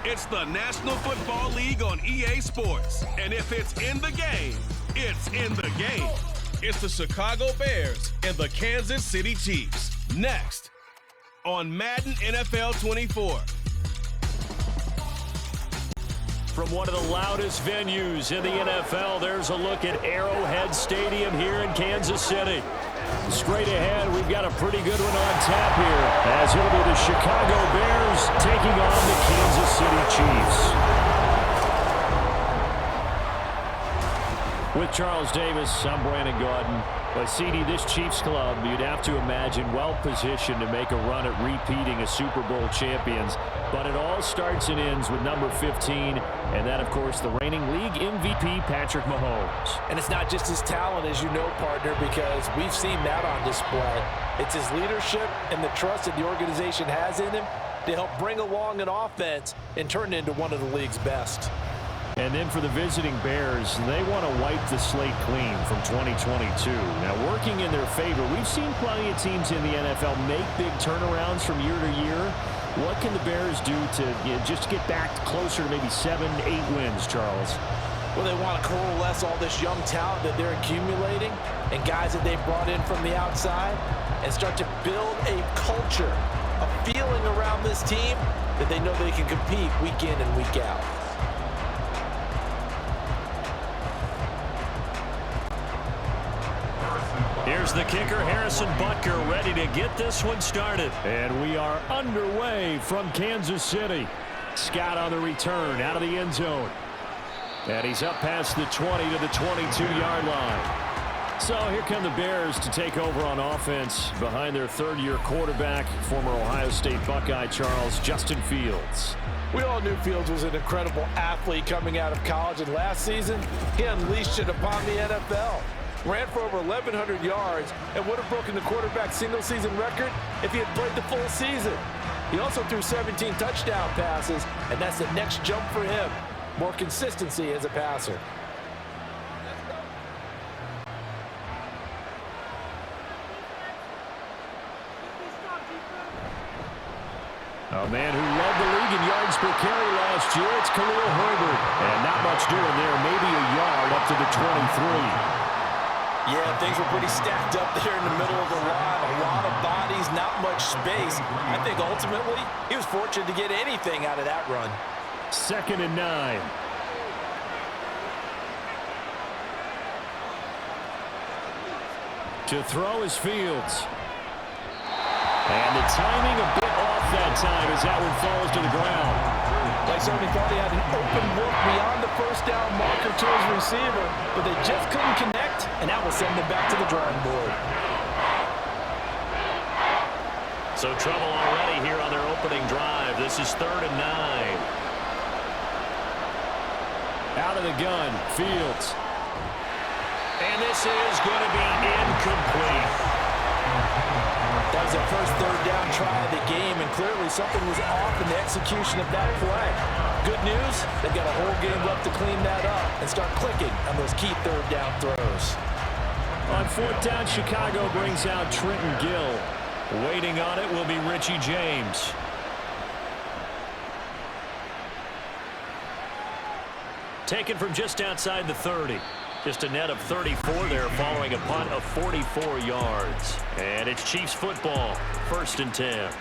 It's the National Football League on EA Sports. And if it's in the game, it's in the game. It's the Chicago Bears and the Kansas City Chiefs. Next on Madden NFL 24. From one of the loudest venues in the NFL, there's a look at Arrowhead Stadium here in Kansas City. Straight ahead, we've got a pretty good one on tap here, as it'll be the Chicago Bears taking on the Kansas City Chiefs. With Charles Davis, I'm Brandon Gordon. But CD, this Chiefs club, you'd have to imagine well-positioned to make a run at repeating as Super Bowl champions. But it all starts and ends with number 15, and that, of course, the reigning league MVP, Patrick Mahomes. And it's not just his talent, as you know, partner, because we've seen that on display. It's his leadership and the trust that the organization has in him to help bring along an offense and turn it into one of the league's best. And then for the visiting Bears, they want to wipe the slate clean from 2022. Now, working in their favor, we've seen plenty of teams in the NFL make big turnarounds from year to year. What can the Bears do to just get back closer to maybe 7, 8 wins, Charles? Well, they want to coalesce all this young talent that they're accumulating and guys that they've brought in from the outside and start to build a culture, a feeling around this team that they know they can compete week in and week out. Here's the kicker, Harrison Butker, ready to get this one started. And we are underway from Kansas City. Scott on the return, out of the end zone. And he's up past the 20 to the 22-yard line. So here come the Bears to take over on offense behind their third-year quarterback, former Ohio State Buckeye Charles, Justin Fields. We all knew Fields was an incredible athlete coming out of college, and last season, he unleashed it upon the NFL. Ran for over 1,100 yards and would have broken the quarterback's single-season record if he had played the full season. He also threw 17 touchdown passes, and that's the next jump for him. More consistency as a passer. A man who led the league in yards per carry last year, it's Khalil Herbert. And not much doing there, maybe a yard up to the 23. Yeah, things were pretty stacked up there in the middle of the line. A lot of bodies, not much space. I think ultimately he was fortunate to get anything out of that run. 2nd and 9. To throw is Fields. And the timing a bit off that time as that one falls to the ground. Like somebody thought he had an open look beyond the first down marker to his receiver, but they just couldn't connect, and that will send them back to the drawing board. So trouble already here on their opening drive. This is 3rd and 9. Out of the gun, Fields. And this is going to be incomplete. That was their first 3rd down try of the game, and clearly something was off in the execution of that play. Good news, they've got a whole game left to clean that up and start clicking on those key 3rd down throws. On 4th down, Chicago brings out Trenton Gill. Waiting on it will be Richie James. Taken from just outside the 30. Just a net of 34 there following a punt of 44 yards. And it's Chiefs football, 1st and 10.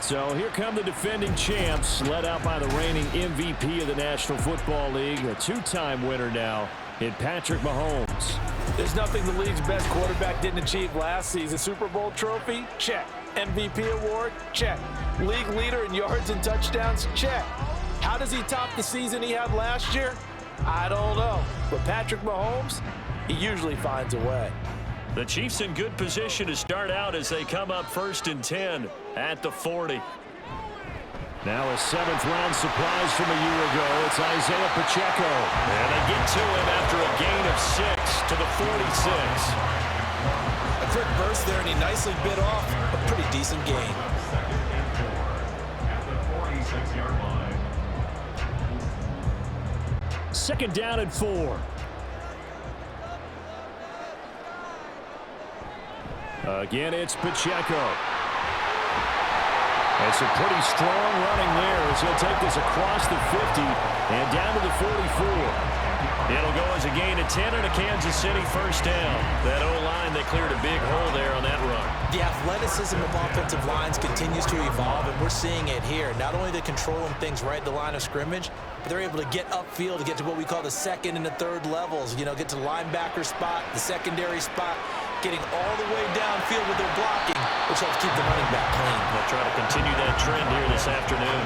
So here come the defending champs, led out by the reigning MVP of the National Football League, a 2-time winner now in Patrick Mahomes. There's nothing the league's best quarterback didn't achieve last season. Super Bowl trophy? Check. MVP award? Check. League leader in yards and touchdowns? Check. How does he top the season he had last year? I don't know. But Patrick Mahomes, he usually finds a way. The Chiefs in good position to start out as they come up 1st and 10 at the 40. Now a 7th-round surprise from a year ago. It's Isaiah Pacheco. And they get to him after a gain of 6 to the 46. A quick burst there, and he nicely bit off a pretty decent gain. At the 46-yard line. 2nd down and 4. Again, it's Pacheco. And some pretty strong running there as he'll take this across the 50 and down to the 44. It'll go as a gain of 10 and a Kansas City first down. That O-line, they cleared a big hole there on that run. The athleticism of offensive lines continues to evolve, and we're seeing it here. Not only they're controlling things right at the line of scrimmage, but they're able to get upfield to get to what we call the second and the third levels. You know, get to the linebacker spot, the secondary spot, getting all the way downfield with their blocking, which helps keep the running back clean. They'll try to continue that trend here this afternoon.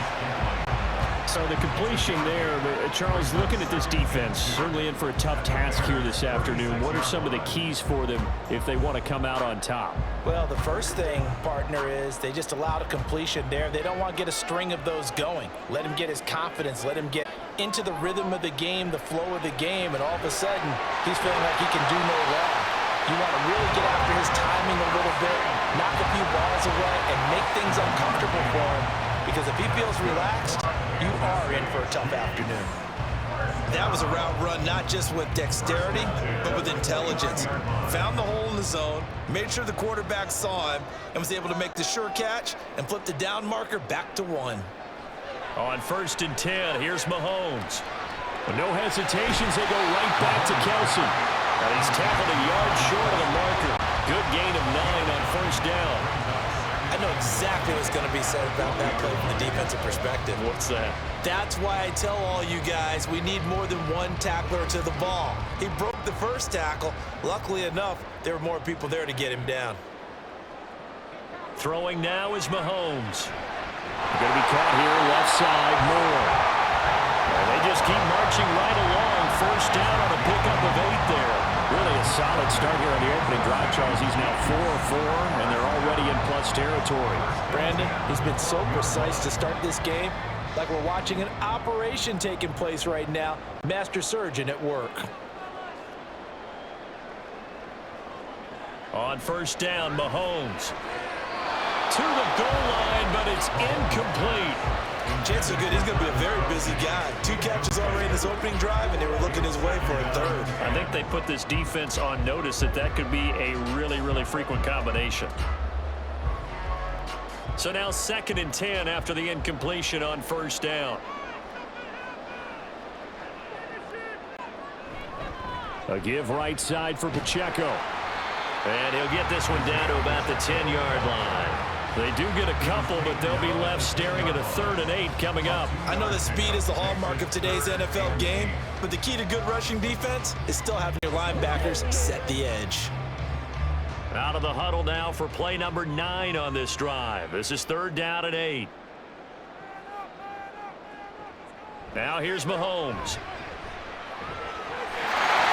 So the completion there, Charles, looking at this defense, certainly in for a tough task here this afternoon. What are some of the keys for them if they want to come out on top? Well, the first thing, partner, is they just allowed a completion there. They don't want to get a string of those going. Let him get his confidence. Let him get into the rhythm of the game, the flow of the game, and all of a sudden, he's feeling like he can do no wrong. You want to really get after his timing a little bit, knock a few balls away, and make things uncomfortable for him. Because if he feels relaxed, you are in for a tough afternoon. That was a route run not just with dexterity, but with intelligence. Found the hole in the zone, made sure the quarterback saw him, and was able to make the sure catch and flip the down marker back to 1. On 1st and 10, here's Mahomes. With no hesitations, they go right back to Kelce. And he's tackled a yard short of the marker. Good gain of 9 on 1st down. I know exactly what's going to be said about that play from the defensive perspective. What's that? That's why I tell all you guys we need more than one tackler to the ball. He broke the first tackle. Luckily enough, there were more people there to get him down. Throwing now is Mahomes. They're going to be caught here left side, Moore. And they just keep marching right along. First down on a pickup of 8 there. Really a solid start here on the opening drive, Charles. He's now 4-4, and they're already in plus territory. Brandon, he's been so precise to start this game, like we're watching an operation taking place right now. Master surgeon at work. On 1st down, Mahomes. To the goal line, but it's incomplete. Chances are good he's going to be a very busy guy. 2 catches already in this opening drive, and they were looking his way for a 3rd. I think they put this defense on notice that could be a really, really frequent combination. So now 2nd and 10 after the incompletion on 1st down. A give right side for Pacheco. And he'll get this one down to about the 10-yard line. They do get a couple, but they'll be left staring at a 3rd and 8 coming up. I know that speed is the hallmark of today's NFL game, but the key to good rushing defense is still having your linebackers set the edge. Out of the huddle now for play number 9 on this drive. This is 3rd down and 8. Now here's Mahomes.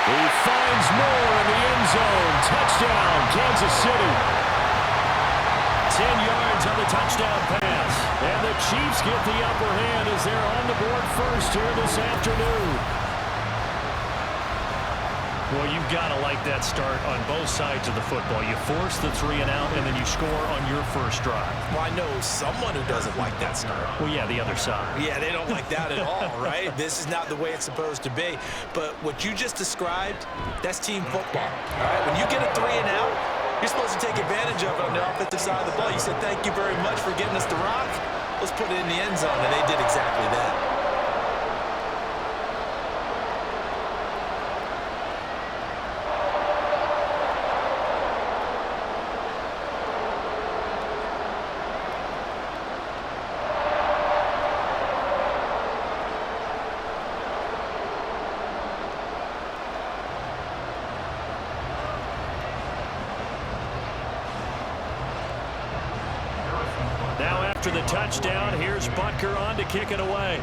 He finds Moore in the end zone. Touchdown, Kansas City. 10 yards on the touchdown pass. And the Chiefs get the upper hand as they're on the board first here this afternoon. Well, you've got to like that start on both sides of the football. You force the 3 and out, and then you score on your first drive. Well, I know someone who doesn't like that start. Well, yeah, the other side. Yeah, they don't like that at all, right? This is not the way it's supposed to be. But what you just described, that's team football. All right, when you get a 3 and out, you're supposed to take advantage of it on the offensive side of the ball. You said, thank you very much for getting us the rock. Let's put it in the end zone, and they did exactly that. After the touchdown, here's Butker on to kick it away.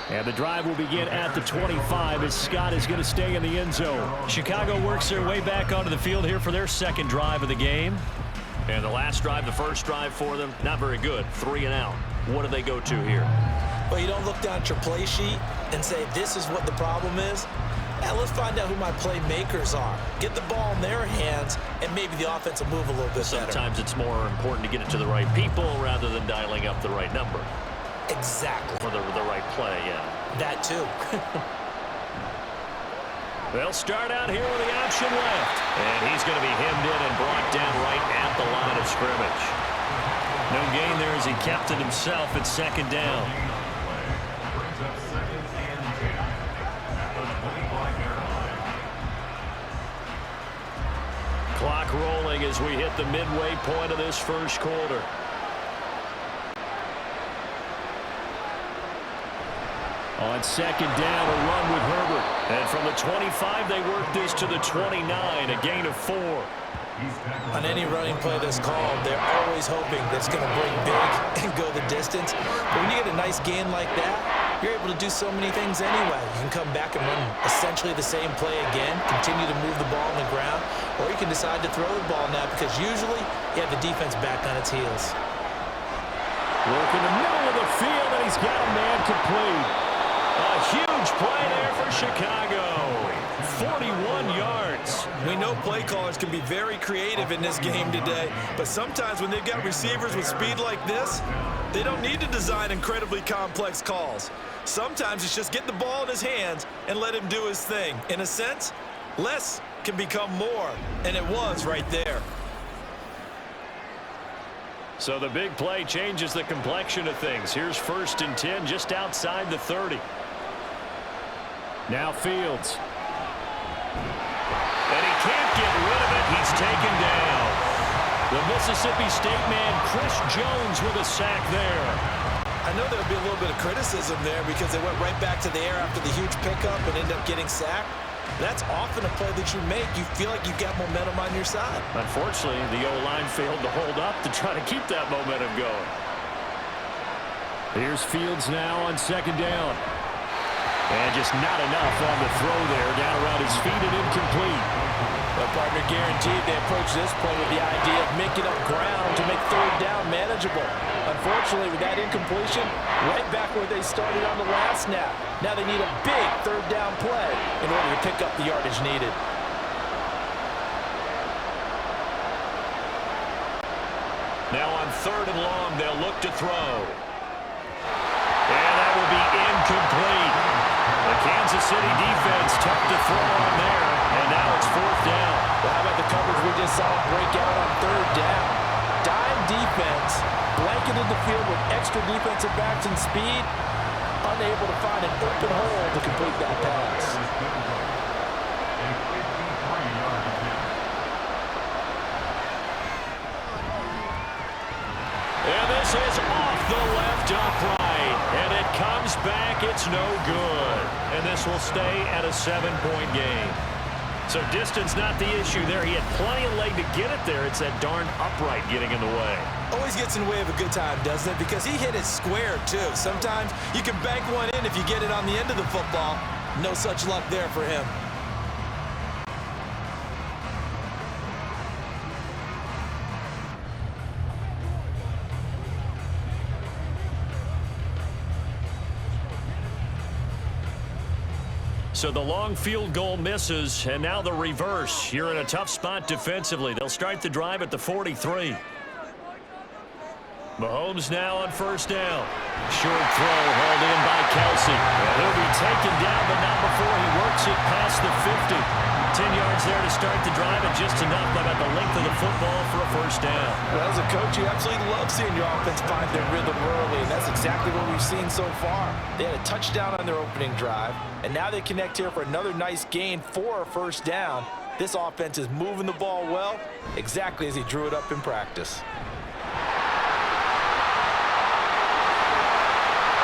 And the drive will begin at the 25 as Scott is going to stay in the end zone. Chicago works their way back onto the field here for their 2nd drive of the game. And the last drive, the first drive for them, not very good. 3 and out. What do they go to here? Well, you don't look down at your play sheet and say, this is what the problem is. Now, let's find out who my playmakers are. Get the ball in their hands, and maybe the offense will move a little bit better. Sometimes it's more important to get it to the right people rather than dialing up the right number. Exactly. For the right play, yeah. That too. They'll start out here with the option possession left. And he's going to be hemmed in and brought down right at the line of scrimmage. No gain there as he kept it himself at second down. Clock rolling as we hit the midway point of this first quarter. On second down, a run with Herbert. And from the 25, they work this to the 29, a gain of 4. On any running play that's called, they're always hoping that it's going to break big and go the distance. But when you get a nice gain like that, you're able to do so many things anyway. You can come back and run essentially the same play again, continue to move the ball on the ground, or you can decide to throw the ball now because usually you have the defense back on its heels. Work in the middle of the field, and he's got a man complete. A huge play there for Chicago. 41 yards. We know play callers can be very creative in this game today, but sometimes when they've got receivers with speed like this, they don't need to design incredibly complex calls. Sometimes it's just get the ball in his hands and let him do his thing. In a sense, less can become more, and it was right there. So the big play changes the complexion of things. Here's 1st and 10 just outside the 30. Now Fields. And he can't get rid of it. He's taken down. The Mississippi State man, Chris Jones, with a sack there. I know there'll be a little bit of criticism there because they went right back to the air after the huge pickup and ended up getting sacked. That's often a play that you make. You feel like you've got momentum on your side. Unfortunately, the O-line failed to hold up to try to keep that momentum going. Here's Fields now on second down. And just not enough on the throw there. Down around his feet and incomplete. But partner, guaranteed they approach this play with the idea of making up ground to make third down manageable. Unfortunately, with that incompletion, right back where they started on the last snap. Now they need a big third down play in order to pick up the yardage needed. Now on 3rd and long, they'll look to throw. And that will be incomplete. The Kansas City defense took the throw on there, and now it's 4th down. Well, how about the coverage we just saw break out on 3rd down? Dime defense, blanketed the field with extra defensive backs and speed, unable to find an open hole to complete that pass. And this is off the left upright. And it comes back. It's no good. And this will stay at a 7-point game. So distance not the issue there. He had plenty of leg to get it there. It's that darn upright getting in the way. Always gets in the way of a good time, doesn't it? Because he hit it square, too. Sometimes you can bank one in if you get it on the end of the football. No such luck there for him. So the long field goal misses, and now the reverse. You're in a tough spot defensively. They'll start the drive at the 43. Mahomes now on 1st down. Short throw hauled in by Kelsey. And he'll be taken down, but not before he works it past the 50. 10 yards there to start the drive, and just enough about the length of the football for a 1st down. Well, as a coach, you absolutely love seeing your offense find their rhythm early, and that's exactly what we've seen so far. They had a touchdown on their opening drive, and now they connect here for another nice gain for a 1st down. This offense is moving the ball well, exactly as he drew it up in practice.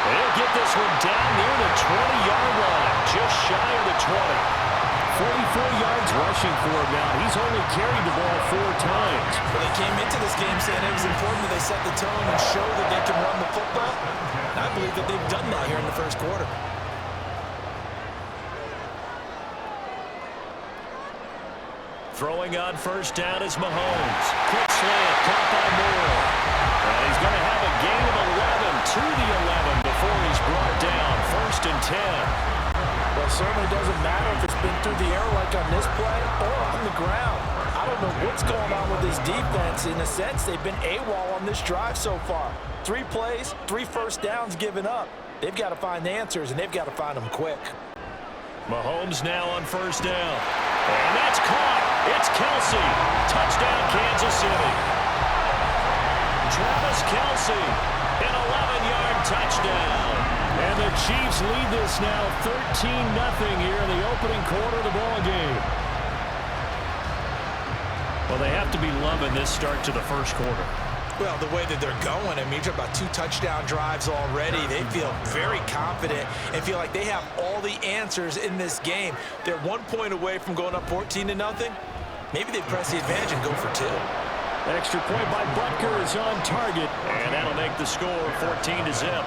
They'll get this one down near the 20-yard line, just shy of the 20. 44 yards rushing for him now. He's only carried the ball 4 times. Well, they came into this game saying it was important that they set the tone and show that they can run the football. And I believe that they've done that here in the 1st quarter. Throwing on 1st down is Mahomes. Quick slant, caught by Moore. And he's going to have a gain of 11 to the 11 before he's brought down. 1st and 10. Well, it certainly doesn't matter if it's been through the air like on this play or on the ground. I don't know what's going on with this defense. In a sense, they've been AWOL on this drive so far. 3 plays, 3 1st downs given up. They've got to find the answers, and they've got to find them quick. Mahomes now on 1st down. And that's caught. It's Kelsey. Touchdown, Kansas City. Travis Kelsey, an 11-yard touchdown. And the Chiefs lead this now 13-0 here in the opening quarter of the ball game. Well, they have to be loving this start to the first quarter. Well, the way that they're going, I mean, you're talking about 2 touchdown drives already. They feel very confident and feel like they have all the answers in this game. They're 1 point away from going up 14-0. Maybe they press the advantage and go for 2. Extra point by Butker is on target, and that'll make the score 14-0.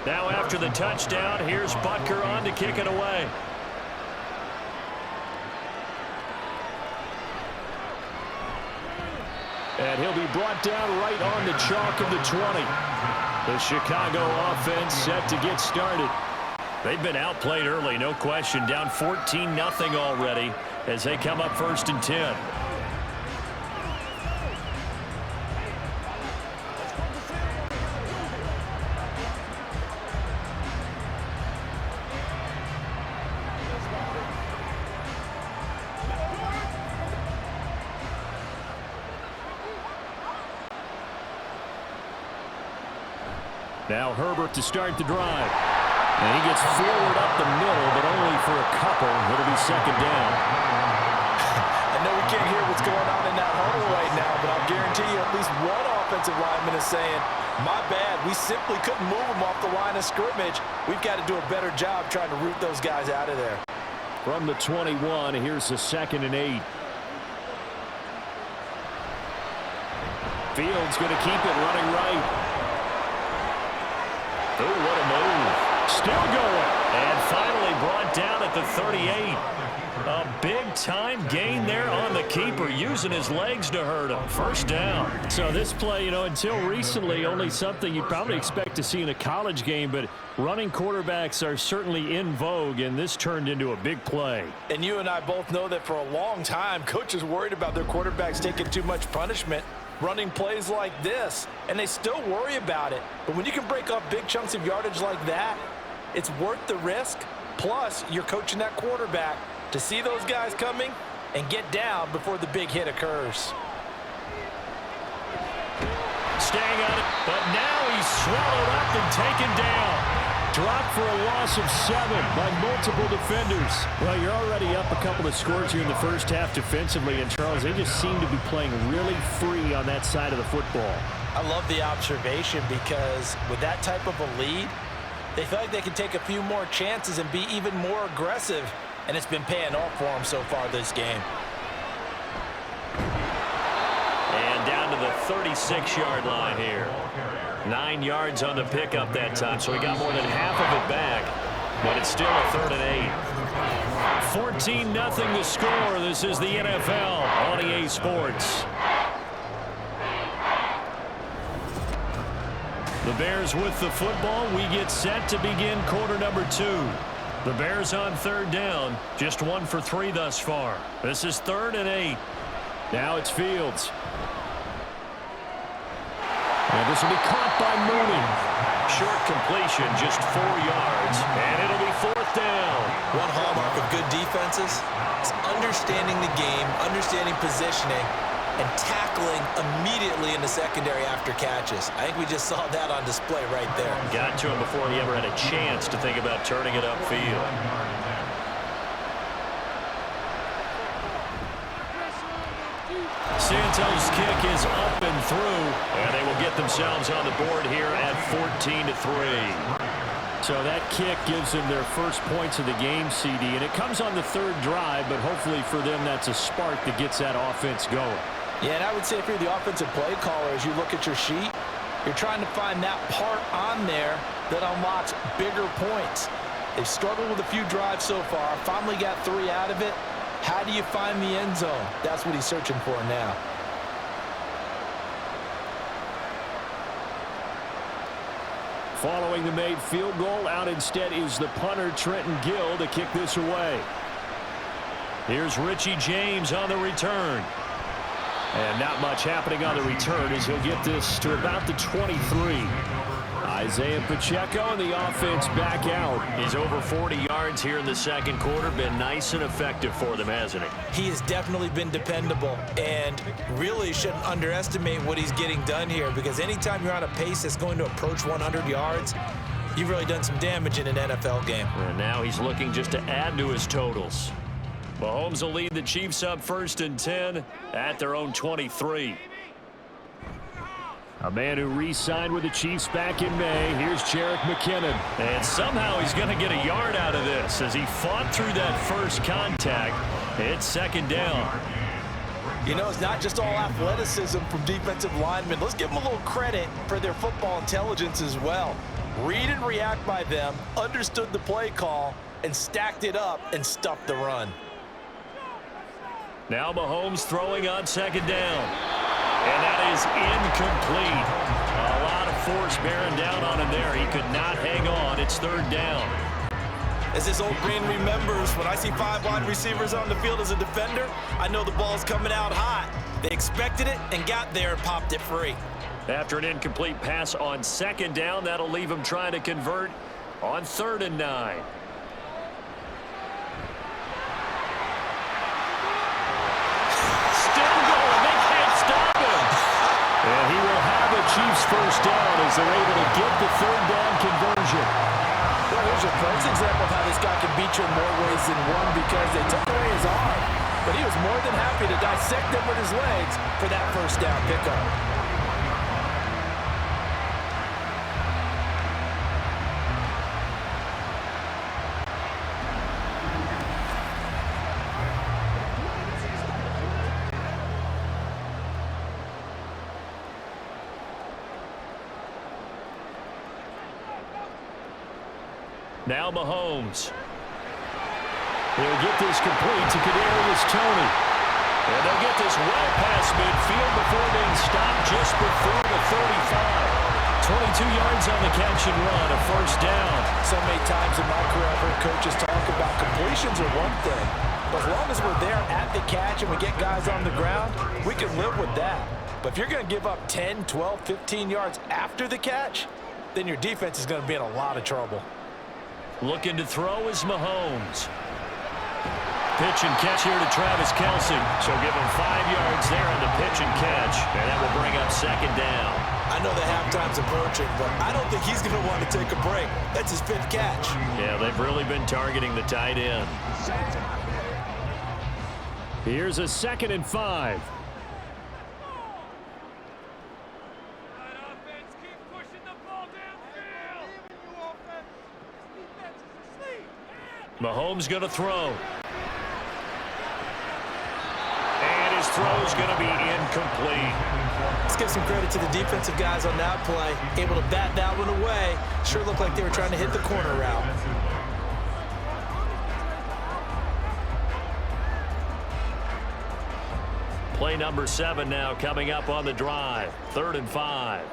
Now after the touchdown, here's Butker on to kick it away. And he'll be brought down right on the chalk of the 20. The Chicago offense set to get started. They've been outplayed early, no question. Down 14-0 already as they come up 1st and 10. Now Herbert to start the drive. And he gets forward up the middle, but only for a couple. It'll be 2nd down. I know we can't hear what's going on in that huddle right now, but I'll guarantee you at least one offensive lineman is saying, my bad, we simply couldn't move them off the line of scrimmage. We've got to do a better job trying to root those guys out of there. From the 21, here's the 2nd and 8. Fields going to keep it running right. Oh, what a move. Still going. And finally brought down at the 38. A big-time gain there on the keeper, using his legs to hurt him. 1st down. So this play, until recently, only something you'd probably expect to see in a college game, but running quarterbacks are certainly in vogue, and this turned into a big play. And you and I both know that for a long time, coaches worried about their quarterbacks taking too much punishment running plays like this, and they still worry about it. But when you can break up big chunks of yardage like that, it's worth the risk. Plus, you're coaching that quarterback to see those guys coming and get down before the big hit occurs. Staying on it, but now he's swallowed up and taken down. Dropped for a loss of 7 by multiple defenders. Well, you're already up a couple of scores here in the first half defensively, and Charles, they just seem to be playing really free on that side of the football. I love the observation because with that type of a lead, they feel like they can take a few more chances and be even more aggressive, and it's been paying off for them so far this game. And down to the 36-yard line here. 9 yards on the pickup that time, so he got more than half of it back, but it's still a 3rd and 8. 14-0 the score. This is the NFL on EA Sports. The Bears with the football. We get set to begin quarter number 2. The Bears on 3rd down, just 1 for 3 thus far. This is 3rd and 8. Now it's Fields. And this will be caught by Mooney. Short completion, just 4 yards, and it'll be 4th down. One hallmark of good defenses is understanding the game, understanding positioning, and tackling immediately in the secondary after catches. I think we just saw that on display right there. Got to him before he ever had a chance to think about turning it upfield. Santos' kick is up and through, and they will get themselves on the board here at 14-3. So that kick gives them their first points of the game, CD, and it comes on the 3rd drive, but hopefully for them that's a spark that gets that offense going. Yeah, and I would say if you're the offensive play caller, as you look at your sheet, you're trying to find that part on there that unlocks bigger points. They've struggled with a few drives so far, finally got 3 out of it. How do you find the end zone? That's what he's searching for now. Following the made field goal, out instead is the punter, Trenton Gill, to kick this away. Here's Richie James on the return. And not much happening on the return as he'll get this to about the 23. Isaiah Pacheco and the offense back out. He's over 40 yards here in the second quarter. Been nice and effective for them, hasn't he? He has definitely been dependable, and really shouldn't underestimate what he's getting done here, because anytime you're on a pace that's going to approach 100 yards, you've really done some damage in an NFL game. And now he's looking just to add to his totals. Mahomes will lead the Chiefs up 1st and 10 at their own 23. A man who re-signed with the Chiefs back in May. Here's Jerick McKinnon. And somehow he's going to get a yard out of this as he fought through that first contact. It's second down. You know, it's not just all athleticism from defensive linemen. Let's give them a little credit for their football intelligence as well. Read and react by them, understood the play call, and stacked it up and stuffed the run. Now Mahomes throwing on second down. And that is incomplete. A lot of force bearing down on him there. He could not hang on. It's third down. As this old green remembers, when I see 5 wide receivers on the field as a defender, I know the ball's coming out hot. They expected it and got there and popped it free. After an incomplete pass on second down, that'll leave him trying to convert on 3rd and 9. And he will have the Chiefs first down as they're able to get the 3rd down conversion. Well, here's a first example of how this guy can beat you in more ways than one, because they took away his arm, but he was more than happy to dissect them with his legs for that first down pickup. Now Mahomes. He'll get this complete to Kadarius Toney. And they'll get this well past midfield before being stopped just before the 35. 22 yards on the catch and run, a first down. So many times in my career, I've heard coaches talk about completions are one thing. But as long as we're there at the catch and we get guys on the ground, we can live with that. But if you're going to give up 10, 12, 15 yards after the catch, then your defense is going to be in a lot of trouble. Looking to throw is Mahomes. Pitch and catch here to Travis Kelce. So give him 5 yards there on the pitch and catch. And that will bring up second down. I know the halftime's approaching, but I don't think he's going to want to take a break. That's his 5th catch. Yeah, they've really been targeting the tight end. Here's a 2nd and 5. Mahomes going to throw. And his throw's going to be incomplete. Let's give some credit to the defensive guys on that play. Able to bat that one away. Sure looked like they were trying to hit the corner route. Play number 7 now coming up on the drive. 3rd and 5.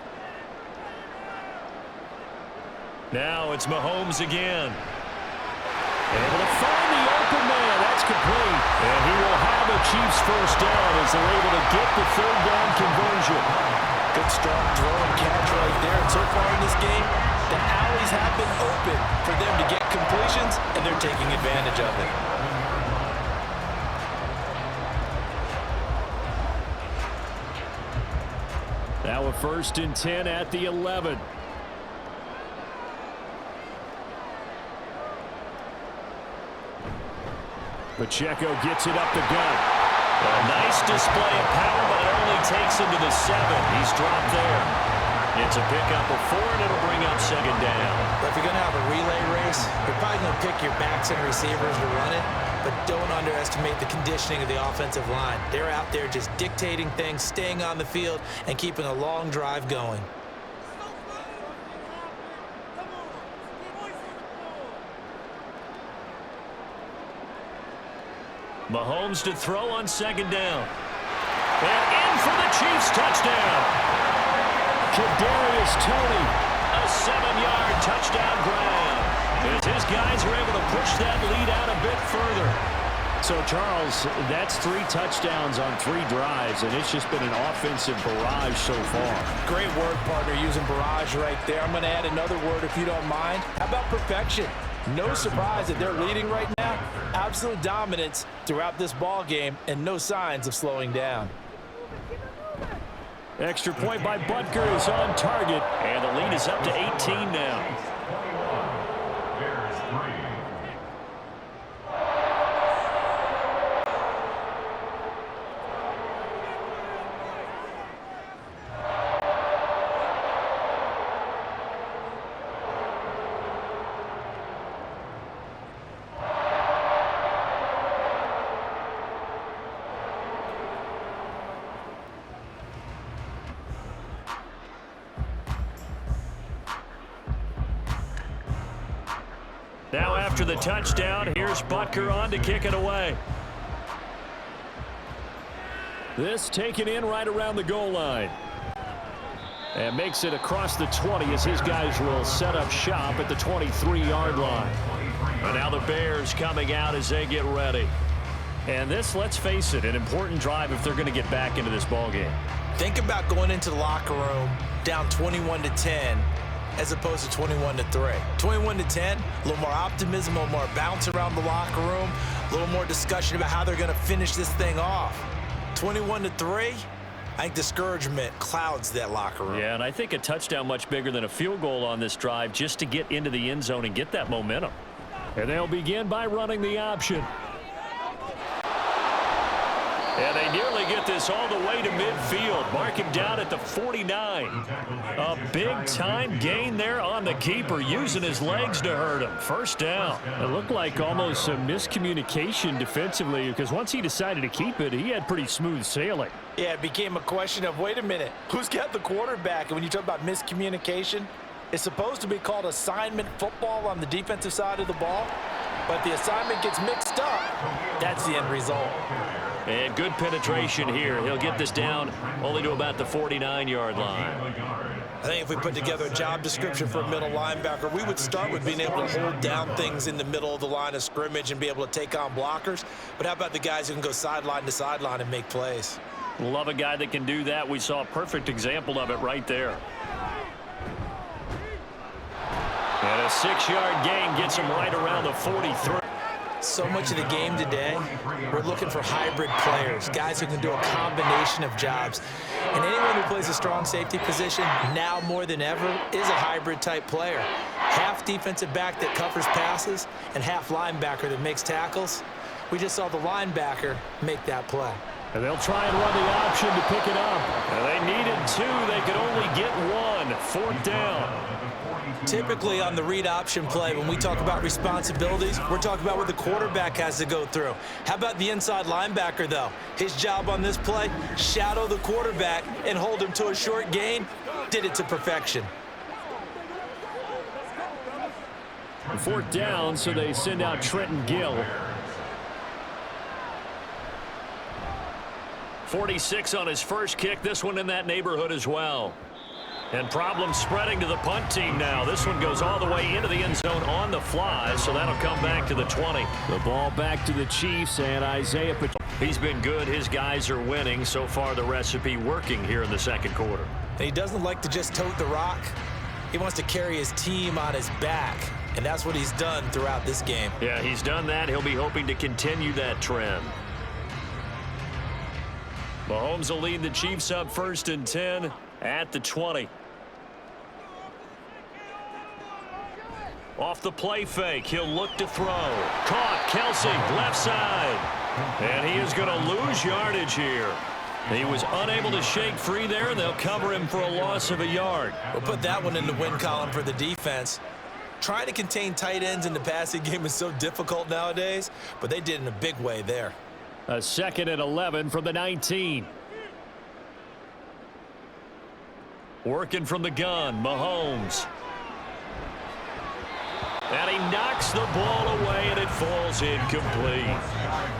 Now it's Mahomes again. Able to find the open man. That's complete. And he will have the Chiefs first down as they're able to get the 3rd down conversion. Good strong throw and catch right there. And so far in this game, the alleys have been open for them to get completions, and they're taking advantage of it. Now a 1st and 10 at the 11. Pacheco gets it up the gut. A nice display of power, but it only takes him to the 7. He's dropped there. It's a pickup of 4, and it'll bring up second down. But if you're going to have a relay race, you're probably going to pick your backs and receivers to run it, but don't underestimate the conditioning of the offensive line. They're out there just dictating things, staying on the field, and keeping a long drive going. Mahomes to throw on second down. And in for the Chiefs touchdown. Kadarius Toney A 7-yard touchdown grab. As his guys were able to push that lead out a bit further. So, Charles, that's 3 touchdowns on 3 drives, and it's just been an offensive barrage so far. Great word, partner, using barrage right there. I'm going to add another word if you don't mind. How about perfection? No surprise that they're leading right now. Absolute dominance throughout this ball game and no signs of slowing down. Extra point by Butker is on target, and the lead is up to 18 now. Now after the touchdown, here's Butker on to kick it away. This taken in right around the goal line. And makes it across the 20 as his guys will set up shop at the 23-yard line. And now the Bears coming out as they get ready. And this, let's face it, an important drive if they're going to get back into this ballgame. Think about going into the locker room down 21-10 as opposed to 21-3. 21-10, a little more optimism, a little more bounce around the locker room, a little more discussion about how they're going to finish this thing off. 21-3, I think discouragement clouds that locker room. Yeah, and I think a touchdown much bigger than a field goal on this drive just to get into the end zone and get that momentum. And they'll begin by running the option. And they nearly get this all the way to midfield. Mark him down at the 49. A big-time gain there on the keeper, using his legs to hurt him. First down. It looked like almost some miscommunication defensively, because once he decided to keep it, he had pretty smooth sailing. Yeah, it became a question of, wait a minute, who's got the quarterback? And when you talk about miscommunication, it's supposed to be called assignment football on the defensive side of the ball, but the assignment gets mixed up. That's the end result. And good penetration here. He'll get this down only to about the 49-yard line. I think if we put together a job description for a middle linebacker, we would start with being able to hold down things in the middle of the line of scrimmage and be able to take on blockers. But how about the guys who can go sideline to sideline and make plays? Love a guy that can do that. We saw a perfect example of it right there. And a 6-yard gain gets him right around the 43. So much of the game today, we're looking for hybrid players, guys who can do a combination of jobs. And anyone who plays a strong safety position, now more than ever, is a hybrid type player. Half defensive back that covers passes and half linebacker that makes tackles. We just saw the linebacker make that play. And they'll try and run the option to pick it up. And they needed 2. They could only get 1. 4th down. Typically on the read option play, when we talk about responsibilities, we're talking about what the quarterback has to go through. How about the inside linebacker, though? His job on this play, shadow the quarterback and hold him to a short gain. Did it to perfection. 4th down, so they send out Trenton Gill. 46 on his first kick. This one in that neighborhood as well. And problem spreading to the punt team now. This one goes all the way into the end zone on the fly, so that'll come back to the 20. The ball back to the Chiefs, and Isaiah Pacheco. He's been good. His guys are winning. So far, the recipe working here in the second quarter. And he doesn't like to just tote the rock. He wants to carry his team on his back, and that's what he's done throughout this game. Yeah, he's done that. He'll be hoping to continue that trend. Mahomes will lead the Chiefs up 1st and 10 at the 20. Off the play fake, he'll look to throw. Caught, Kelsey, left side. And he is going to lose yardage here. He was unable to shake free there, and they'll cover him for a loss of a yard. We'll put that one in the win column for the defense. Trying to contain tight ends in the passing game is so difficult nowadays, but they did it in a big way there. A 2nd and 11 from the 19. Working from the gun, Mahomes. And he knocks the ball away, and it falls incomplete.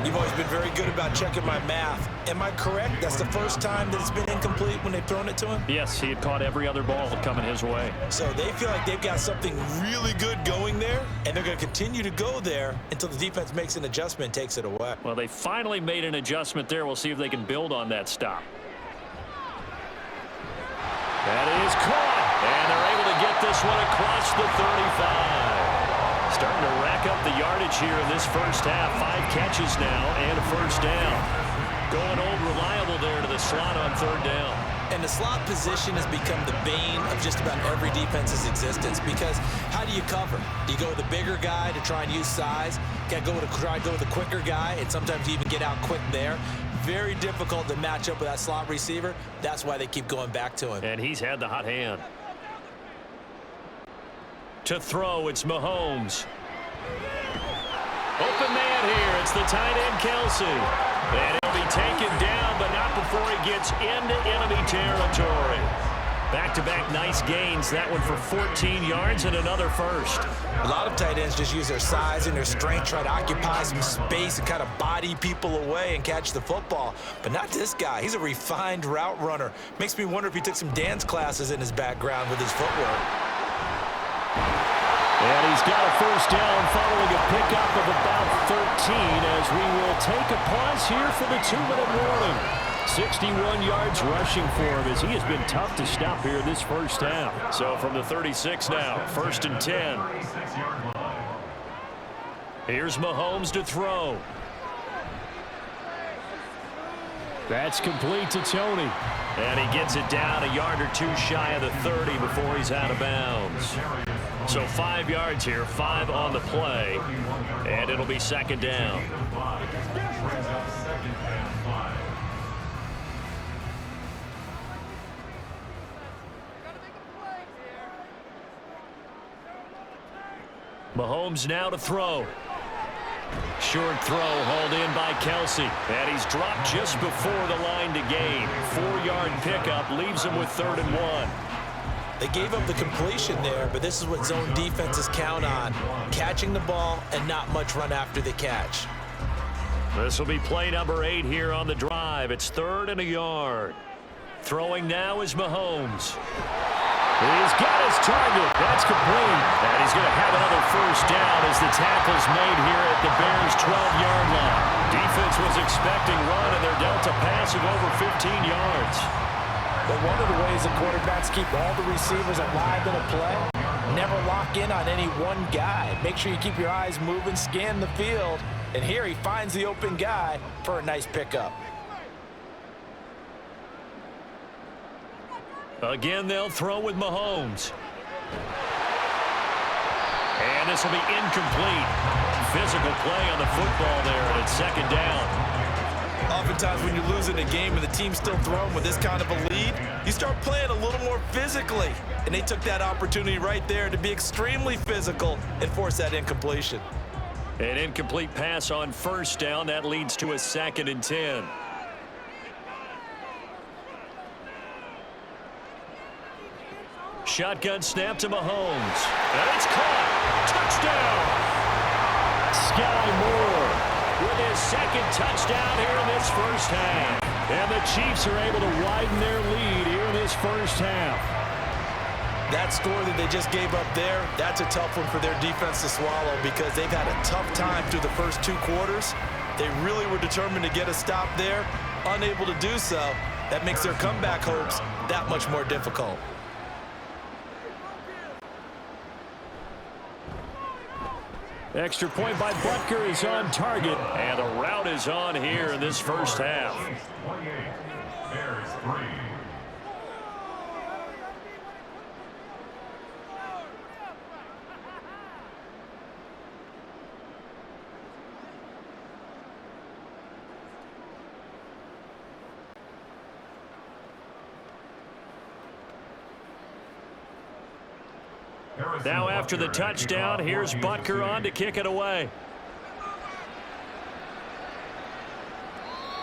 You've always been very good about checking my math. Am I correct? That's the first time that it's been incomplete when they've thrown it to him? Yes, he had caught every other ball coming his way. So they feel like they've got something really good going there, and they're going to continue to go there until the defense makes an adjustment and takes it away. Well, they finally made an adjustment there. We'll see if they can build on that stop. That is caught, and they're able to get this one across the 35. Starting to rack up the yardage here in this first half. 5 catches now and a first down. Going old reliable there to the slot on third down. And the slot position has become the bane of just about every defense's existence, because how do you cover? Do you go with the bigger guy to try and use size? Got to try to go with the quicker guy, and sometimes you even get out quick there. Very difficult to match up with that slot receiver. That's why they keep going back to him. And he's had the hot hand. To throw, it's Mahomes. Open man here. It's the tight end, Kelsey. And he'll be taken down, but not before he gets into enemy territory. Back-to-back nice gains. That one for 14 yards and another first. A lot of tight ends just use their size and their strength, try to occupy some space and kind of body people away and catch the football. But not this guy. He's a refined route runner. Makes me wonder if he took some dance classes in his background with his footwork. And he's got a first down following a pickup of about 13 as we will take a pause here for the 2-minute warning. 61 yards rushing for him as he has been tough to stop here this first half. So from the 36 now, 1st and 10. Here's Mahomes to throw. That's complete to Tony. And he gets it down a yard or two shy of the 30 before he's out of bounds. So 5 yards here, 5 on the play, and it'll be second down. Mahomes now to throw. Short throw hauled in by Kelsey. And he's dropped just before the line to gain. 4-yard pickup leaves him with 3rd and 1. They gave up the completion there, but this is what zone defenses count on. Catching the ball and not much run after the catch. This will be play number 8 here on the drive. It's 3rd and a yard. Throwing now is Mahomes. He's got his target. That's complete. And he's going to have another first down as the tackle's made here at the Bears' 12-yard line. Defense was expecting run, and they're dealt a pass of over 15 yards. But one of the ways the quarterbacks keep all the receivers alive in a play, never lock in on any one guy. Make sure you keep your eyes moving, scan the field. And here he finds the open guy for a nice pickup. Again, they'll throw with Mahomes. And this will be incomplete. Physical play on the football there, and it's second down. Oftentimes when you're losing a game and the team's still throwing with this kind of a lead, you start playing a little more physically. And they took that opportunity right there to be extremely physical and force that incompletion. An incomplete pass on first down. That leads to a 2nd and 10. Shotgun snap to Mahomes. And it's caught. Touchdown. Sky Moore with his 2nd touchdown here in this first half. And the Chiefs are able to widen their lead here in this first half. That score that they just gave up there, that's a tough one for their defense to swallow because they've had a tough time through the first 2 quarters. They really were determined to get a stop there, unable to do so. That makes their comeback hopes that much more difficult. Extra point by Butker is on target. And the route is on here in this first half. Now after the touchdown, here's Butker on to kick it away.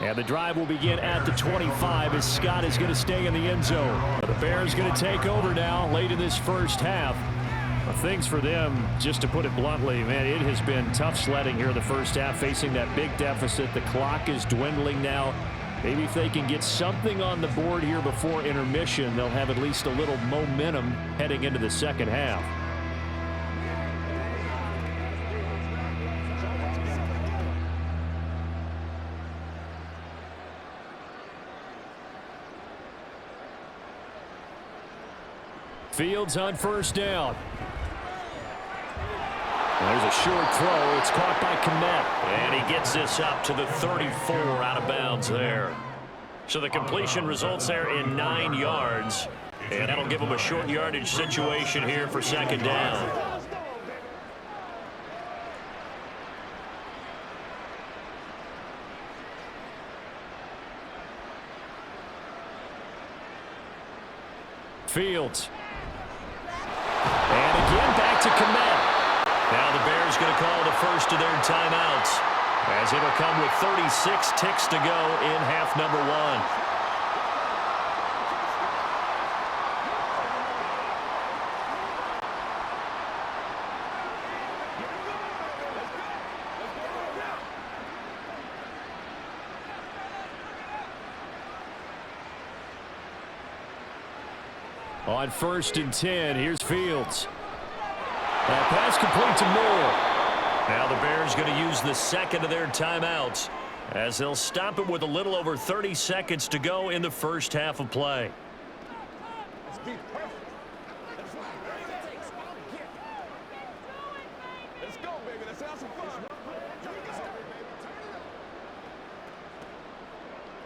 And the drive will begin at the 25 as Scott is going to stay in the end zone. The Bears going to take over now late in this first half. Well, things for them, just to put it bluntly, man, it has been tough sledding here in the first half, facing that big deficit. The clock is dwindling now. Maybe if they can get something on the board here before intermission, they'll have at least a little momentum heading into the second half. Fields on first down. There's a short throw. It's caught by Kmet. And he gets this up to the 34 out of bounds there. So the completion results there in 9 yards. And that'll give him a short yardage situation here for second down. Fields. And again back to Kmet. Now the Bears going to call the first of their timeouts, as it'll come with 36 ticks to go in half number 1. On first and 10, here's Fields. That pass complete to Moore. Now the Bears going to use the second of their timeouts, as they'll stop it with a little over 30 seconds to go in the first half of play.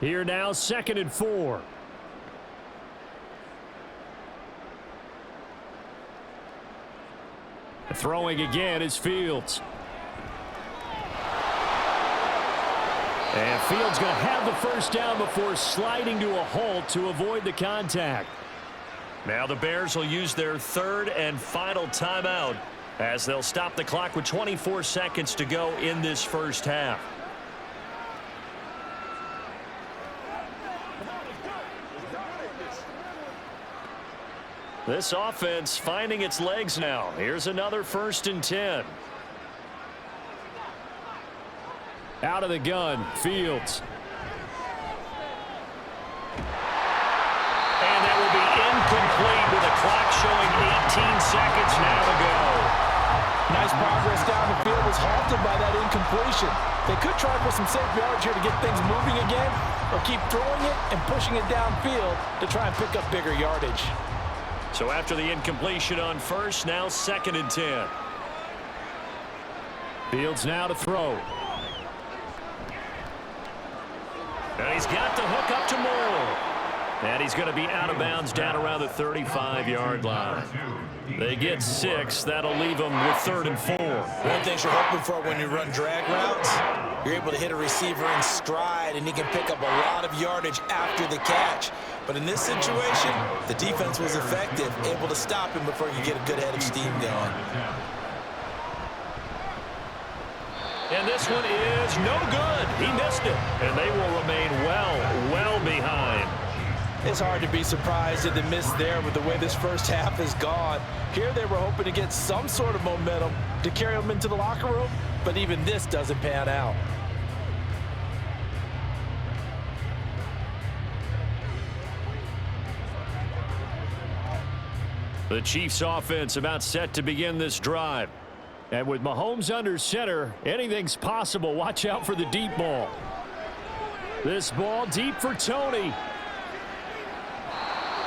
Here now, second and 4. Throwing again is Fields. And Fields going to have the first down before sliding to a halt to avoid the contact. Now the Bears will use their third and final timeout, as they'll stop the clock with 24 seconds to go in this first half. This offense finding its legs now. Here's another first and 10. Out of the gun, Fields. And that will be incomplete with the clock showing 18 seconds now to go. Nice progress down the field was halted by that incompletion. They could try for some safe yards here to get things moving again, or keep throwing it and pushing it downfield to try and pick up bigger yardage. So after the incompletion on first, now second and 10. Fields now to throw. And he's got the hook up to Moore. And he's going to be out of bounds down around the 35-yard line. They get 6. That'll leave them with third and 4. One thing you're hoping for when you run drag routes, you're able to hit a receiver in stride, and he can pick up a lot of yardage after the catch. But in this situation, the defense was effective, able to stop him before you get a good head of steam going. And this one is no good. He missed it. And they will remain well behind. It's hard to be surprised at the miss there with the way this first half has gone. Here they were hoping to get some sort of momentum to carry them into the locker room, but even this doesn't pan out. The Chiefs offense about set to begin this drive. And with Mahomes under center, anything's possible. Watch out for the deep ball. This ball deep for Tony.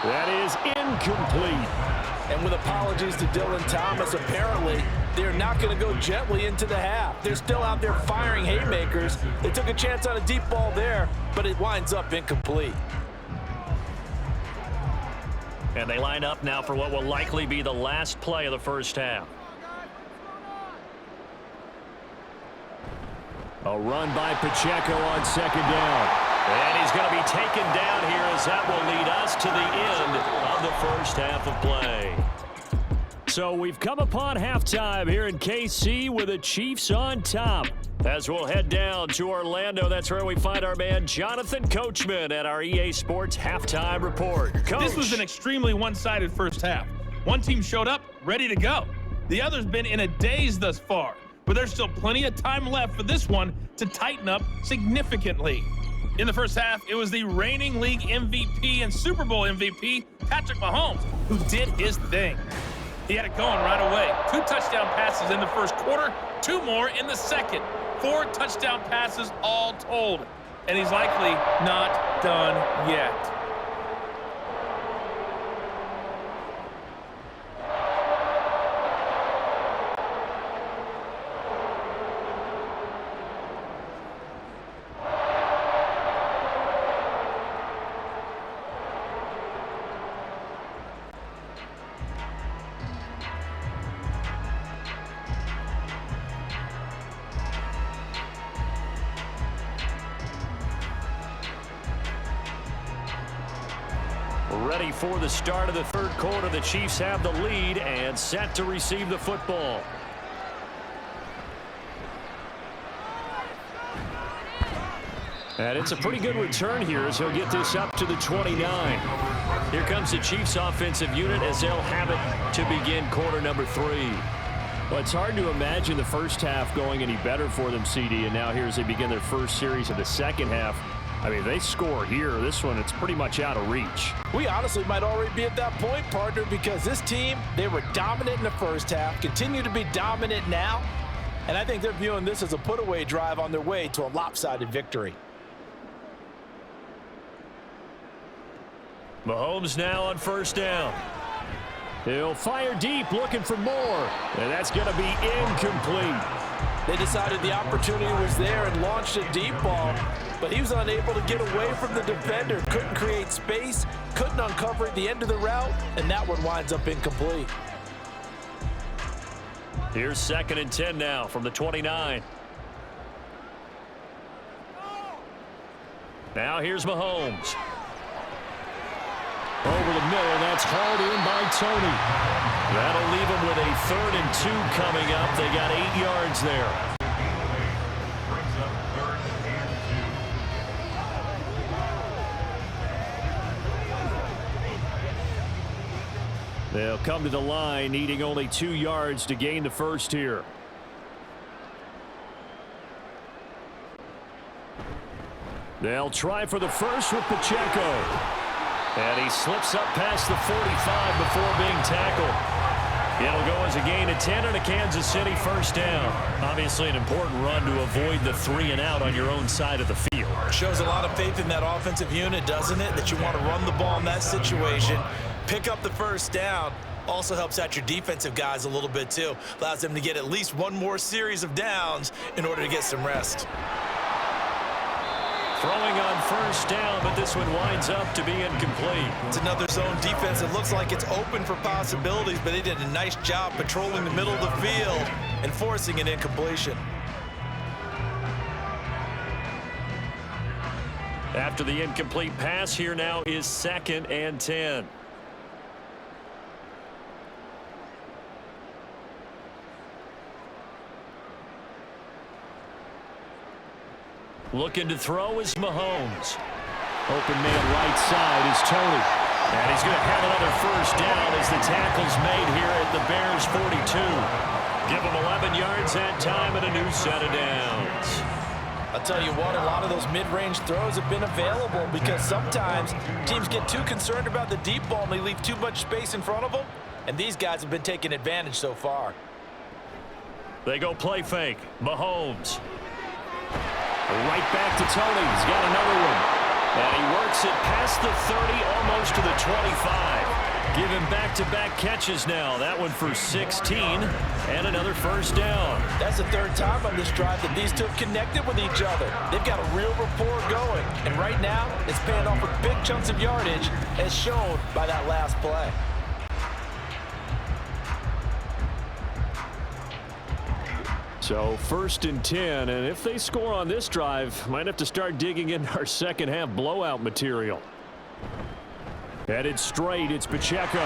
That is incomplete. And with apologies to Dylan Thomas, apparently they're not going to go gently into the half. They're still out there firing haymakers. They took a chance on a deep ball there, but it winds up incomplete. And they line up now for what will likely be the last play of the first half. A run by Pacheco on second down. And he's going to be taken down here, as that will lead us to the end of the first half of play. So we've come upon halftime here in KC with the Chiefs on top. As we'll head down to Orlando, that's where we find our man Jonathan Coachman at our EA Sports Halftime Report. Coach. This was an extremely one-sided first half. One team showed up ready to go. The other's been in a daze thus far, but there's still plenty of time left for this one to tighten up significantly. In the first half, it was the reigning league MVP and Super Bowl MVP, Patrick Mahomes, who did his thing. He had it going right away. 2 touchdown passes in the first quarter, 2 more in the second. 4 touchdown passes all told. And he's likely not done yet. Ready for the start of the third quarter. The Chiefs have the lead and set to receive the football. And it's a pretty good return here as he'll get this up to the 29. Here comes the Chiefs offensive unit as they'll have it to begin quarter number 3. Well, it's hard to imagine the first half going any better for them, CD, and now here as they begin their first series of the second half. I mean, they score here. This one, it's pretty much out of reach. We honestly might already be at that point, partner, because this team, they were dominant in the first half, continue to be dominant now, and I think they're viewing this as a put-away drive on their way to a lopsided victory. Mahomes now on first down. He'll fire deep, looking for more, and that's going to be incomplete. They decided the opportunity was there and launched a deep ball, but he was unable to get away from the defender, couldn't create space, couldn't uncover at the end of the route, and that one winds up incomplete. Here's 2nd and 10 now from the 29. Now here's Mahomes. Over the middle, that's hauled in by Tony. That'll leave them with a 3rd and 2 coming up. They got 8 yards there. They'll come to the line, needing only 2 yards to gain the first here. They'll try for the first with Pacheco. And he slips up past the 45 before being tackled. It'll go as a gain of 10 and a Kansas City first down. Obviously an important run to avoid the 3 and out on your own side of the field. Shows a lot of faith in that offensive unit, doesn't it? That you want to run the ball in that situation. Pick up the first down. Also helps out your defensive guys a little bit too. Allows them to get at least 1 more series of downs in order to get some rest. Throwing on first down, but this one winds up to be incomplete. It's another zone defense. It looks like it's open for possibilities, but they did a nice job patrolling the middle of the field and forcing an incompletion. After the incomplete pass, here now is 2nd and 10. Looking to throw is Mahomes. Open man right side is Tony. And he's going to have another first down as the tackle's made here at the Bears 42. Give him 11 yards that time and a new set of downs. I'll tell you what, a lot of those mid-range throws have been available because sometimes teams get too concerned about the deep ball and they leave too much space in front of them. And these guys have been taking advantage so far. They go play fake. Mahomes. Right back to Tony. He's got another one. And he works it past the 30, almost to the 25. Give him back-to-back catches now. That one for 16 and another first down. That's the 3rd time on this drive that these two have connected with each other. They've got a real rapport going. And right now, it's paying off with big chunks of yardage as shown by that last play. So 1st and 10, and if they score on this drive, might have to start digging in our second half blowout material. Headed straight, it's Pacheco.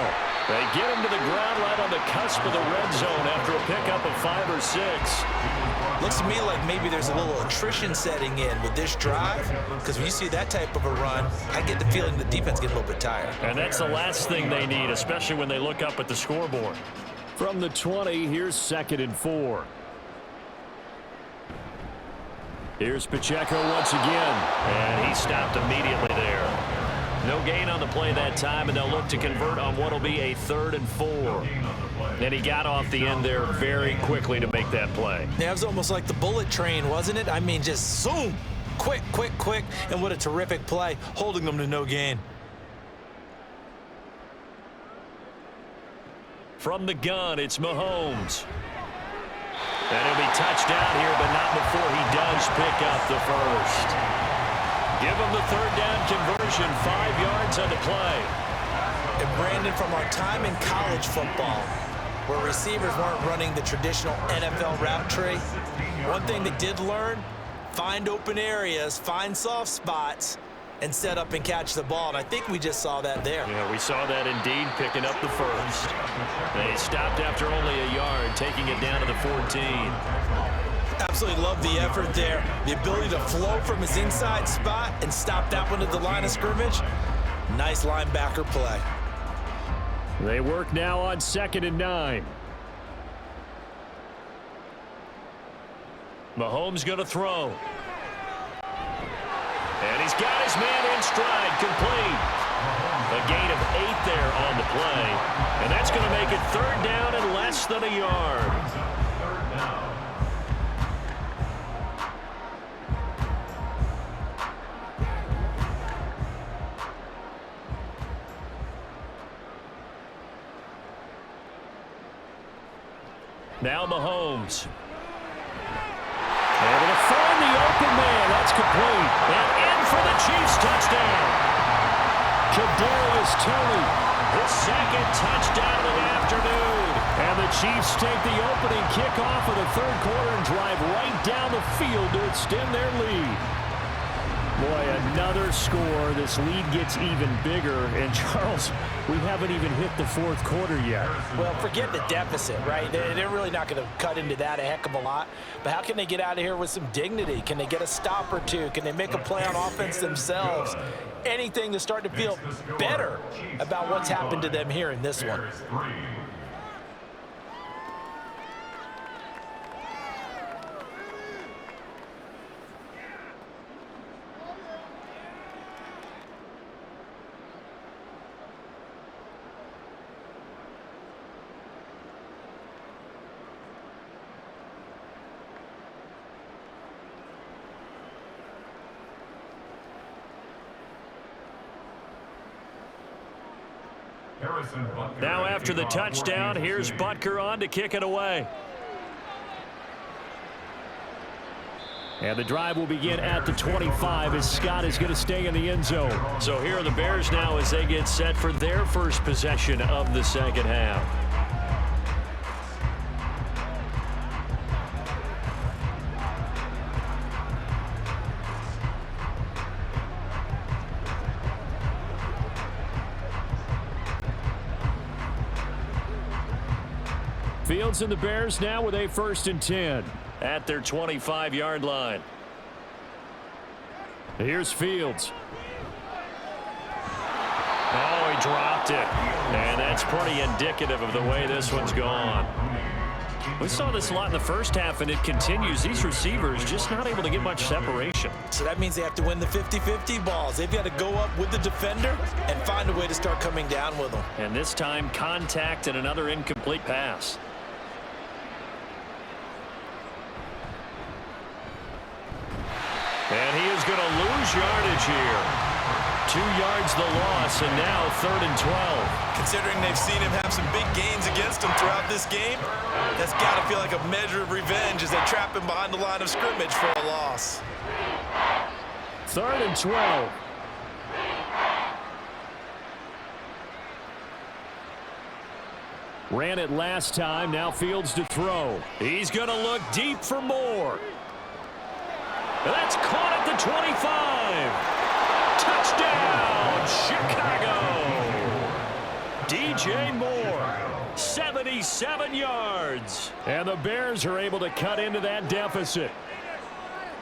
They get him to the ground right on the cusp of the red zone after a pickup of 5 or 6. Looks to me like maybe there's a little attrition setting in with this drive, because when you see that type of a run, I get the feeling the defense gets a little bit tired. And that's the last thing they need, especially when they look up at the scoreboard. From the 20, here's 2nd and 4. Here's Pacheco once again. And he stopped immediately there. No gain on the play that time, and they'll look to convert on what will be a 3rd and 4. And he got off the end there very quickly to make that play. Yeah, it was almost like the bullet train, wasn't it? I mean, just zoom. Quick, quick, quick. And what a terrific play, holding them to no gain. From the gun, it's Mahomes. And he'll be touched down here, but not before he does pick up the first. Give him the 3rd down conversion, 5 yards on the play. And Brandon, from our time in college football, where receivers weren't running the traditional NFL route tree, one thing they did learn, find open areas, find soft spots, and set up and catch the ball. And I think we just saw that there. Yeah, we saw that indeed, picking up the first. They stopped after only a yard, taking it down to the 14. Absolutely love the effort there. The ability to flow from his inside spot and stop that one at the line of scrimmage. Nice linebacker play. They work now on 2nd and 9. Mahomes going to throw. And he's got his man in stride, complete. A gain of 8 there on the play. And that's going to make it 3rd down and less than a yard. Now Mahomes. Able to find the open man. That's complete. And in for the Chiefs touchdown. Kadarius Toney. His 2nd touchdown of the afternoon. And the Chiefs take the opening kickoff of the 3rd quarter and drive right down the field to extend their lead. Boy, another score. This lead gets even bigger. And, Charles, we haven't even hit the 4th quarter yet. Well, forget the deficit, right? They're really not going to cut into that a heck of a lot. But how can they get out of here with some dignity? Can they get a stop or two? Can they make a play on offense themselves? Anything to start to feel better about what's happened to them here in this one. Now after the touchdown, here's Butker on to kick it away. And the drive will begin at the 25 as Scott is going to stay in the end zone. So here are the Bears now as they get set for their first possession of the 2nd half. Fields and the Bears now with a 1st and 10. At their 25-yard line. Here's Fields. Oh, he dropped it. And that's pretty indicative of the way this one's gone. We saw this a lot in the first half, and it continues. These receivers just not able to get much separation. So that means they have to win the 50-50 balls. They've got to go up with the defender and find a way to start coming down with them. And this time, contact and another incomplete pass. And he is going to lose yardage here. 2 yards the loss, and now 3rd and 12. Considering they've seen him have some big gains against them throughout this game, that's got to feel like a measure of revenge as they trap him behind the line of scrimmage for a loss. 3rd and 12. Ran it last time. Now Fields to throw. He's going to look deep for more. That's caught at the 25. Touchdown, Chicago. DJ Moore, 77 yards. And the Bears are able to cut into that deficit.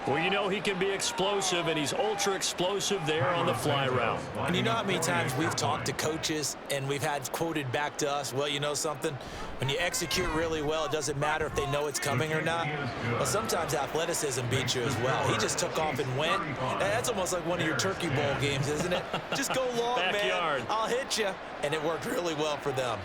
Well, you know he can be explosive, and he's ultra explosive there on the fly route. And you know how many times we've talked to coaches and we've had quoted back to us, well, you know something? When you execute really well, it doesn't matter if they know it's coming or not. Well, sometimes athleticism beats you as well. He just took off and went. And that's almost like one of your turkey bowl games, isn't it? Just go long, Backyard. man. I'll hit you. And it worked really well for them.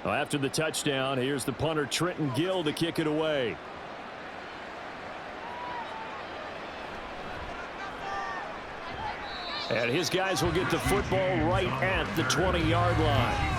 Well, after the touchdown, here's the punter Trenton Gill to kick it away. And his guys will get the football right at the 20-yard line.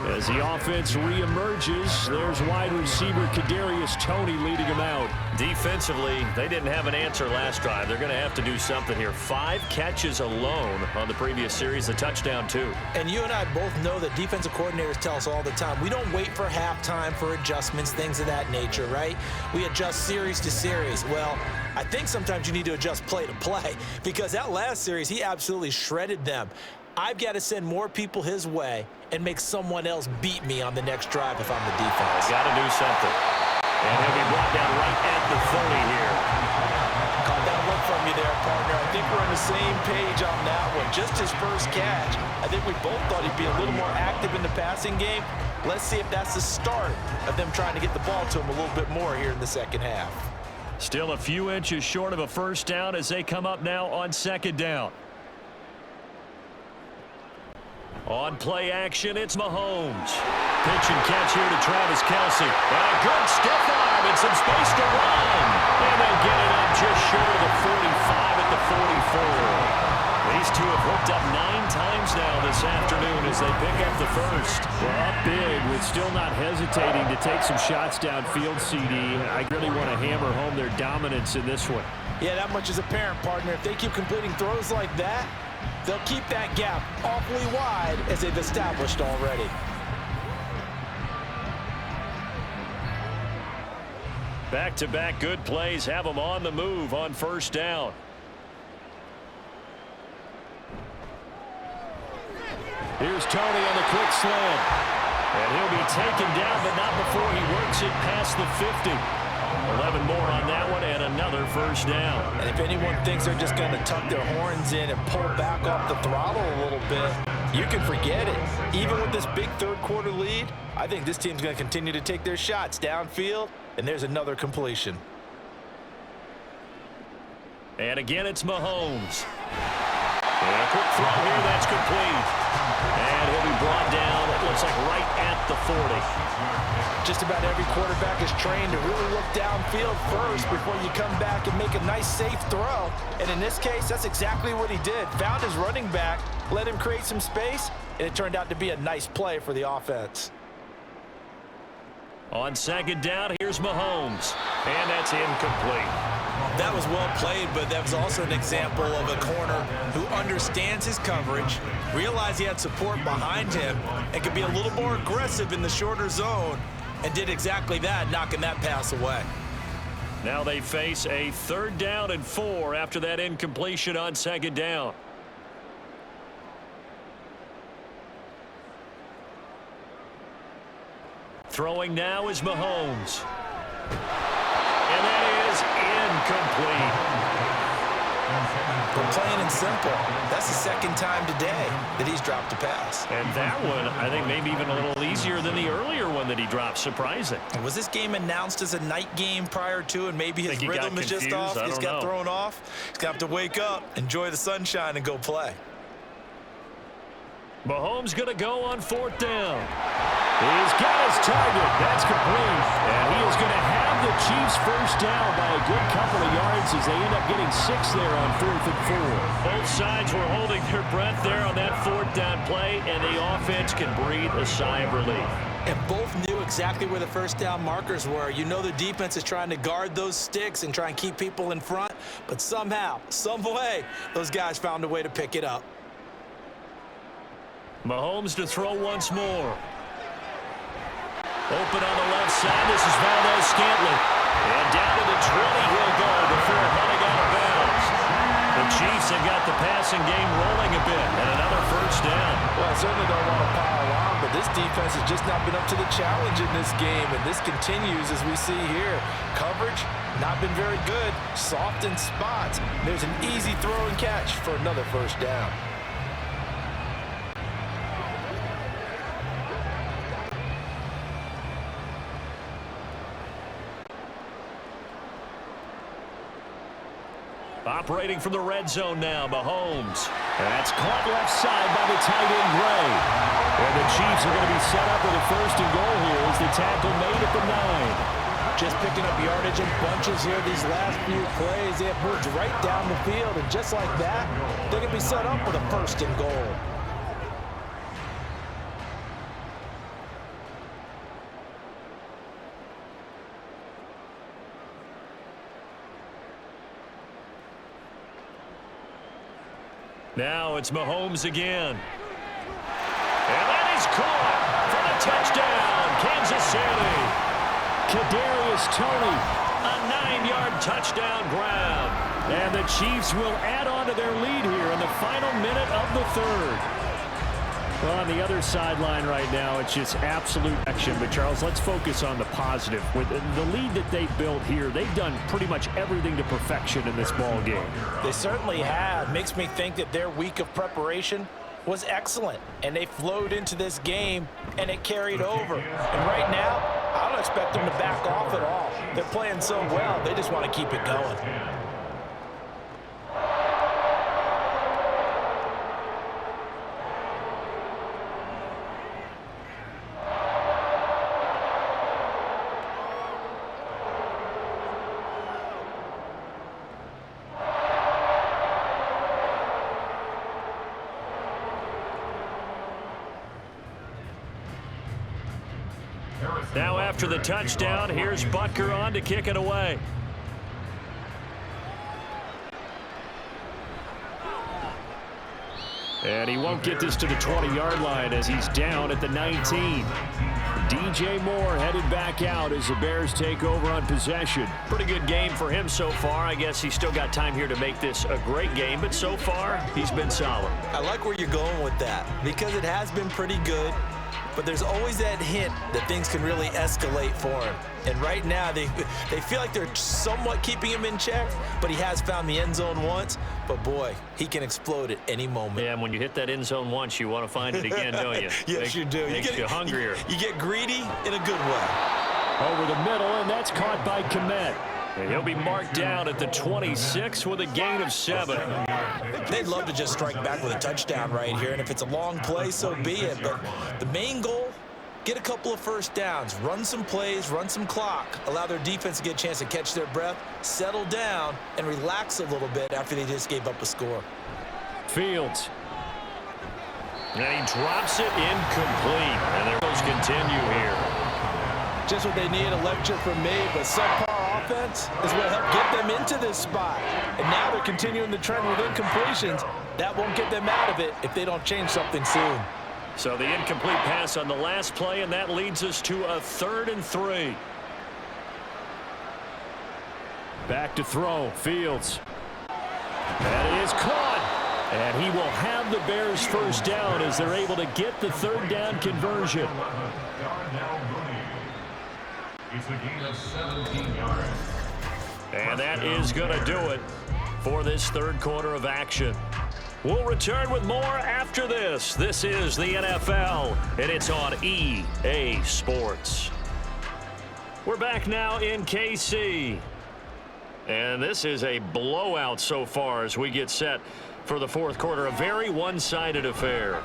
As the offense reemerges, there's wide receiver Kadarius Toney leading him out. Defensively, they didn't have an answer last drive. They're going to have to do something here. 5 catches alone on the previous series, a touchdown too. And you and I both know that defensive coordinators tell us all the time, we don't wait for halftime for adjustments, things of that nature, right? We adjust series to series. Well, I think sometimes you need to adjust play to play, because that last series, he absolutely shredded them. I've got to send more people his way and make someone else beat me on the next drive if I'm the defense. Got to do something. And he'll be brought down right at the 30 here. Caught that look from you there, partner. I think we're on the same page on that one. Just his first catch. I think we both thought he'd be a little more active in the passing game. Let's see if that's the start of them trying to get the ball to him a little bit more here in the second half. Still a few inches short of a first down as they come up now on second down. On play action, it's Mahomes. Pitch and catch here to Travis Kelce. And a good stiff arm and some space to run. And they'll get it up just short of the 45 at the 44. These two have hooked up 9 times now this afternoon as they pick up the first. Well, up big with still not hesitating to take some shots downfield, CD. I really want to hammer home their dominance in this one. Yeah, that much is apparent, partner. If they keep completing throws like that, they'll keep that gap awfully wide as they've established already. Back-to-back good plays have them on the move on first down. Here's Toney on the quick slant. And he'll be taken down, but not before he works it past the 50. 11 more on that one and another first down. And if anyone thinks they're just going to tuck their horns in and pull back off the throttle a little bit, you can forget it. Even with this big third quarter lead, I think this team's going to continue to take their shots downfield, and there's another completion. And again, it's Mahomes. And a quick throw here, that's complete. And he'll be brought down, it looks like right at the 40. Just about every quarterback is trained to really look downfield first before you come back and make a nice, safe throw. And in this case, that's exactly what he did. Found his running back, let him create some space, and it turned out to be a nice play for the offense. On second down, here's Mahomes. And that's incomplete. That was well played, but that was also an example of a corner who understands his coverage, realized he had support behind him, and could be a little more aggressive in the shorter zone, and did exactly that, knocking that pass away. Now they face a 3rd down and 4 after that incompletion on second down. Throwing now is Mahomes. And that is incomplete. But plain and simple, that's the second time today that he's dropped a pass. And that one, I think, maybe even a little easier than the earlier one that he dropped. Surprising. Was this game announced as a night game prior to, and maybe his rhythm is just off? He just got thrown off. He's going to have to wake up, enjoy the sunshine, and go play. Mahomes going to go on 4th down. He's got his target. That's complete. And he is going to have the Chiefs first down by a good couple of yards as they end up getting 6 there on 4th and 4. Both sides were holding their breath there on that 4th down play, and the offense can breathe a sigh of relief. And both knew exactly where the first down markers were. You know the defense is trying to guard those sticks and try and keep people in front, but somehow, some way, those guys found a way to pick it up. Mahomes to throw once more. Open on the left side. This is Valdez-Scantling. And down to the 20 he'll go before running out of bounds. The Chiefs have got the passing game rolling a bit, and another first down. Well, I certainly don't want to pile on, but this defense has just not been up to the challenge in this game, and this continues as we see here. Coverage, not been very good. Soft in spots. There's an easy throw and catch for another first down. Operating from the red zone now, Mahomes. That's caught left side by the tight end, Gray. And the Chiefs are going to be set up with a first and goal here as the tackle made at the 9. Just picking up yardage in bunches here these last few plays. They have moved right down the field, and just like that, they're going to be set up with a first and goal. Now it's Mahomes again. And that is caught for the touchdown, Kansas City. Kadarius Toney. A 9-yard touchdown grab. And the Chiefs will add on to their lead here in the final minute of the third. Well, on the other sideline right now, it's just absolute action. But, Charles, let's focus on the positive. With the lead that they've built here, they've done pretty much everything to perfection in this ball game. They certainly have. Makes me think that their week of preparation was excellent. And they flowed into this game, and it carried over. And right now, I don't expect them to back off at all. They're playing so well, they just want to keep it going. Now after the touchdown, here's Butker on to kick it away. And he won't get this to the 20-yard line as he's down at the 19. DJ Moore headed back out as the Bears take over on possession. Pretty good game for him so far. I guess he's still got time here to make this a great game, but so far, he's been solid. I like where you're going with that because it has been pretty good. But there's always that hint that things can really escalate for him. And right now, they feel like they're somewhat keeping him in check, but he has found the end zone once. But, boy, he can explode at any moment. Yeah, and when you hit that end zone once, you want to find it again, don't you? Yes, you do. Makes you hungrier. You get greedy in a good way. Over the middle, and that's caught by Kmet. And he'll be marked down at the 26 with a gain of 7. They'd love to just strike back with a touchdown right here, and if it's a long play, so be it. But the main goal, get a couple of first downs, run some plays, run some clock, allow their defense to get a chance to catch their breath, settle down, and relax a little bit after they just gave up a score. Fields. And he drops it incomplete. And their goals continue here. Just what they need, a lecture from me, but subpar offense is what helped get them into this spot. And now they're continuing the trend with incompletions. That won't get them out of it if they don't change something soon. So the incomplete pass on the last play, and that leads us to a 3rd and 3. Back to throw. Fields. That is caught. And he will have the Bears first down as they're able to get the 3rd down conversion. It's a gain of 17 yards. And that is going to do it for this 3rd quarter of action. We'll return with more after this. This is the NFL, and it's on EA Sports. We're back now in KC. And this is a blowout so far as we get set for the 4th quarter. A very one-sided affair.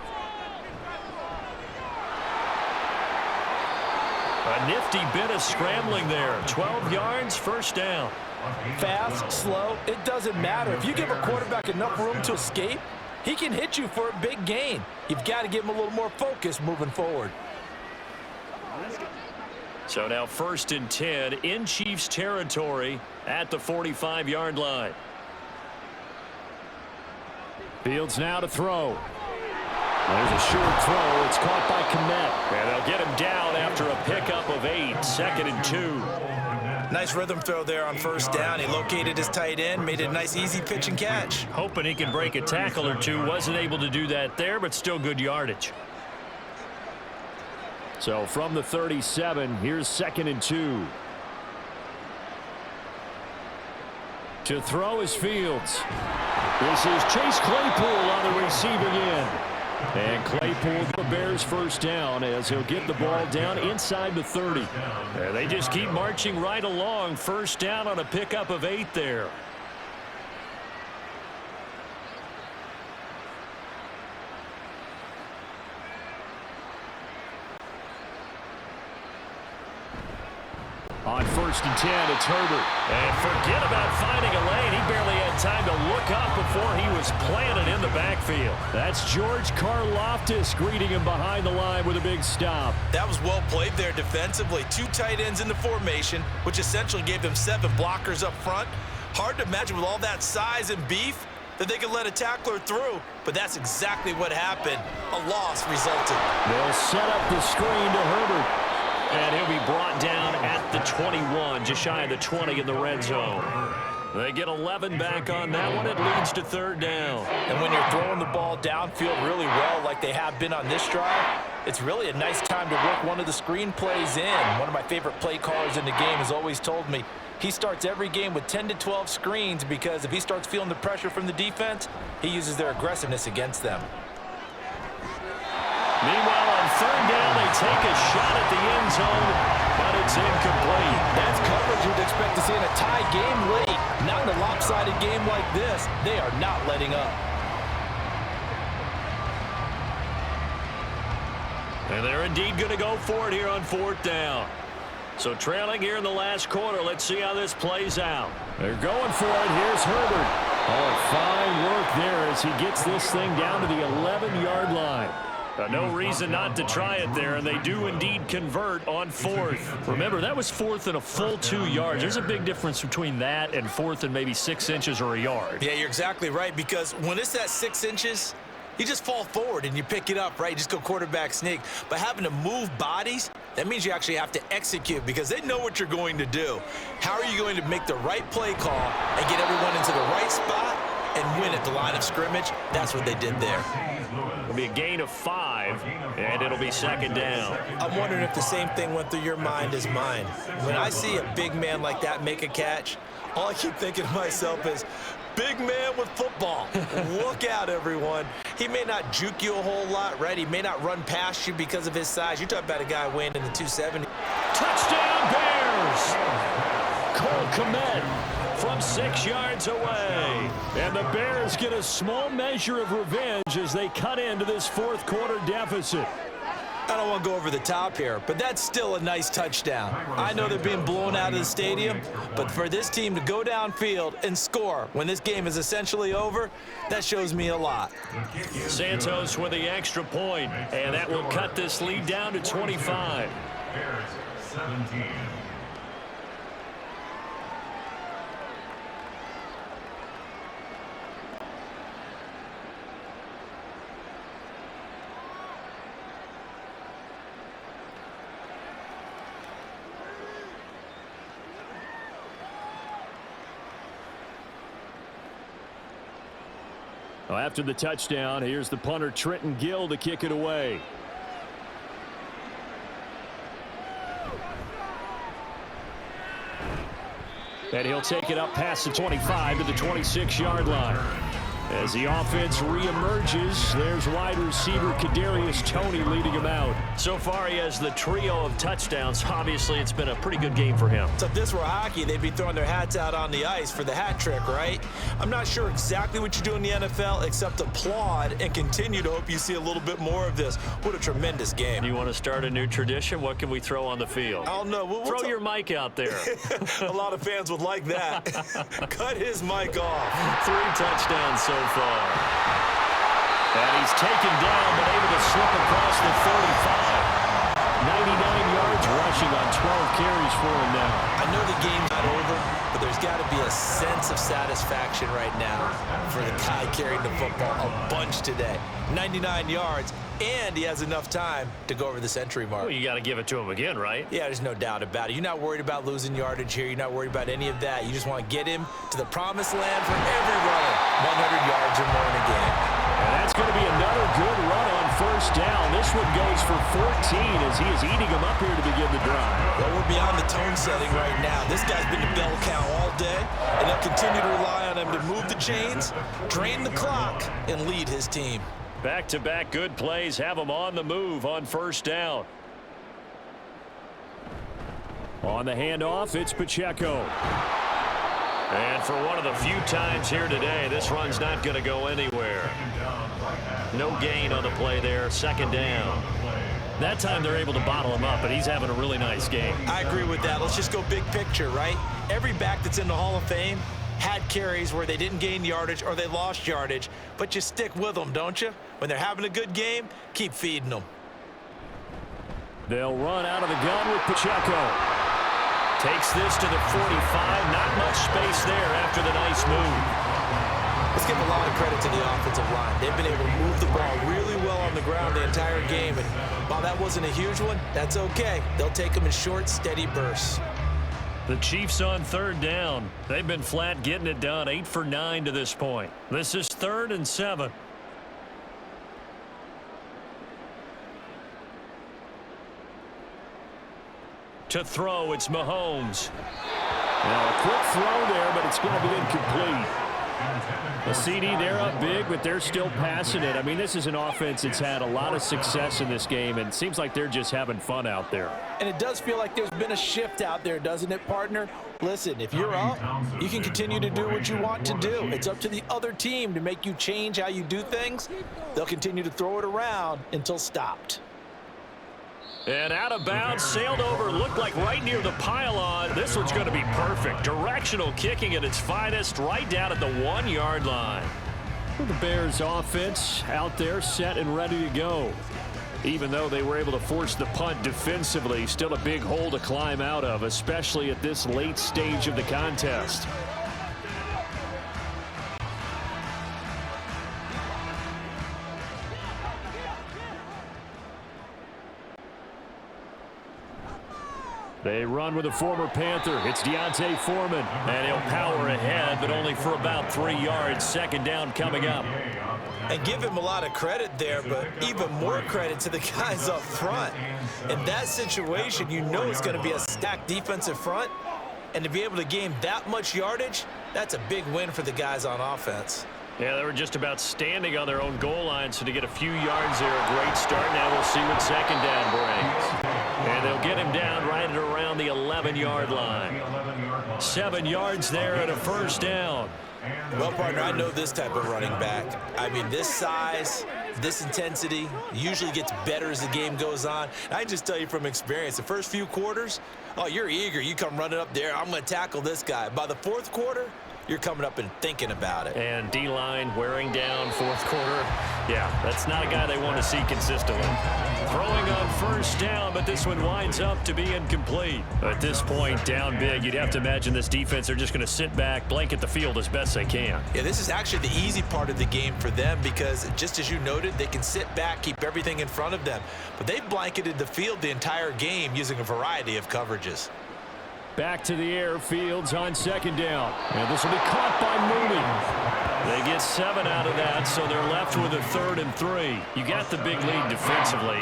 A nifty bit of scrambling there. 12 yards, first down. Fast, slow, it doesn't matter. If you give a quarterback enough room to escape, he can hit you for a big gain. You've got to give him a little more focus moving forward. So now 1st and 10 in Chiefs territory at the 45-yard line. Fields now to throw. There's a short throw. It's caught by Kmet. And they'll get him down after a pickup of 8, 2nd and 2. Nice rhythm throw there on first down. He located his tight end, made it a nice easy pitch and catch. Hoping he can break a tackle or two. Wasn't able to do that there, but still good yardage. So from the 37, here's 2nd and 2. To throw is Fields. This is Chase Claypool on the receiving end. And Claypool, the Bears first down as he'll get the ball down inside the 30. And they just keep marching right along. First down on a pickup of 8 there. On 1st and 10, it's Herbert. And forget about finding a lane. He barely had time to look up before he was planted in the backfield. That's George Karlaftis greeting him behind the line with a big stop. That was well played there defensively. 2 tight ends in the formation, which essentially gave them 7 blockers up front. Hard to imagine with all that size and beef that they could let a tackler through, but that's exactly what happened. A loss resulted. They'll set up the screen to Herbert. And he'll be brought down at the 21, just shy of the 20 in the red zone. They get 11 back on that one. It leads to 3rd down. And when you're throwing the ball downfield really well like they have been on this drive, it's really a nice time to work one of the screen plays in. One of my favorite play callers in the game has always told me he starts every game with 10 to 12 screens because if he starts feeling the pressure from the defense, he uses their aggressiveness against them. Meanwhile, on 3rd down, they take a shot at the end zone, but it's incomplete. That's coverage you'd expect to see in a tie game late. Not in a lopsided game like this. They are not letting up. And they're indeed going to go for it here on 4th down. So trailing here in the last quarter. Let's see how this plays out. They're going for it. Here's Herbert. Oh, fine work there as he gets this thing down to the 11-yard line. No reason not to try it there, and they do indeed convert on 4th. Remember, that was 4th and a full 2 yards. There's a big difference between that and 4th and maybe 6 inches or a yard. Yeah, you're exactly right, because when it's that 6 inches, you just fall forward and you pick it up, right? You just go quarterback sneak. But having to move bodies, that means you actually have to execute because they know what you're going to do. How are you going to make the right play call and get everyone into the right spot and win at the line of scrimmage? That's what they did there. It'll be a gain of 5, and it'll be 2nd down. I'm wondering if the same thing went through your mind as mine. When I see a big man like that make a catch, all I keep thinking to myself is, big man with football. Look out, everyone. He may not juke you a whole lot, right? He may not run past you because of his size. You're talking about a guy weighing in the 270. Touchdown, Bears! Cole Kmet from 6 yards away. And the Bears get a small measure of revenge as they cut into this 4th quarter deficit. I don't want to go over the top here, but that's still a nice touchdown. I know they're being blown out of the stadium, but for this team to go downfield and score when this game is essentially over, that shows me a lot. Santos with the extra point, and that will cut this lead down to 25. Bears 17. Well, after the touchdown, here's the punter Trenton Gill to kick it away. And he'll take it up past the 25 to the 26-yard line. As the offense reemerges, there's wide receiver Kadarius Toney leading him out. So far, he has the trio of touchdowns. Obviously, it's been a pretty good game for him. So if this were hockey, they'd be throwing their hats out on the ice for the hat trick, right? I'm not sure exactly what you do in the NFL except applaud and continue to hope you see a little bit more of this. What a tremendous game. You want to start a new tradition? What can we throw on the field? I don't know. We'll throw your mic out there. A lot of fans would like that. Cut his mic off. 3 touchdowns so far. And he's taken down, but able to slip across the 35. 99 yards rushing on 12 carries for him now. I know the game's not over, but there's got to be a sense of satisfaction right now for the guy carrying the football a bunch today. 99 yards, and he has enough time to go over the century mark. Well, you got to give it to him again, right? Yeah, there's no doubt about it. You're not worried about losing yardage here. You're not worried about any of that. You just want to get him to the promised land for every runner. 100 yards or more in a game. And that's going to be another good run on first down. This one goes for 14 as he is eating them up here to begin the drive. Well, we're beyond the tone setting right now. This guy's been the bell cow all day, and they'll continue to rely on him to move the chains, drain the clock, and lead his team. Back-to-back good plays have them on the move on first down. On the handoff, it's Pacheco. And for one of the few times here today, this run's not going to go anywhere. No gain on the play there, second down. That time they're able to bottle him up, but he's having a really nice game. I agree with that. Let's just go big picture, right? Every back that's in the Hall of Fame had carries where they didn't gain yardage or they lost yardage, but you stick with them, don't you? When they're having a good game, keep feeding them. They'll run out of the gun with Pacheco. Takes this to the 45. Not much space there after the nice move. Let's give a lot of credit to the offensive line. They've been able to move the ball really well on the ground the entire game. And while that wasn't a huge one, that's okay. They'll take them in short, steady bursts. The Chiefs on third down. They've been flat getting it done. 8 for 9 to this point. This is 3rd and 7. To throw, it's Mahomes. Now, a quick throw there, but it's going to be incomplete. A CD, they're up big, but they're still passing it. I mean, this is an offense that's had a lot of success in this game, and it seems like they're just having fun out there. And it does feel like there's been a shift out there, doesn't it, partner? Listen, if you're up, you can continue to do what you want to do. It's up to the other team to make you change how you do things. They'll continue to throw it around until stopped. And out of bounds, sailed over, looked like right near the pylon. This one's going to be perfect. Directional kicking at its finest, right down at the 1-yard line. The Bears offense out there set and ready to go. Even though they were able to force the punt defensively, still a big hole to climb out of, especially at this late stage of the contest. They run with a former Panther. It's Deontay Foreman. And he'll power ahead, but only for about 3 yards. Second down coming up. And give him a lot of credit there, but even more credit to the guys up front. In that situation, you know it's going to be a stacked defensive front. And to be able to gain that much yardage, that's a big win for the guys on offense. Yeah, they were just about standing on their own goal line, so to get a few yards there, a great start. Now we'll see what second down brings. And they'll get him down right at around the 11-yard line. 7 yards there and a first down. Well, partner, I know this type of running back. I mean, this size, this intensity usually gets better as the game goes on. I just tell you from experience, the first few quarters, oh, you're eager. You come running up there. I'm going to tackle this guy. By the fourth quarter, you're coming up and thinking about it. And D-line wearing down fourth quarter. Yeah, that's not a guy they want to see consistently. Throwing on first down, but this one winds up to be incomplete. At this point, down big, you'd have to imagine this defense are just going to sit back, blanket the field as best they can. Yeah, this is actually the easy part of the game for them because, just as you noted, they can sit back, keep everything in front of them. But they've blanketed the field the entire game using a variety of coverages. Back to the air, Fields on second down. And this will be caught by Mooney. They get 7 out of that, so they're left with a 3rd and 3. You got the big lead defensively.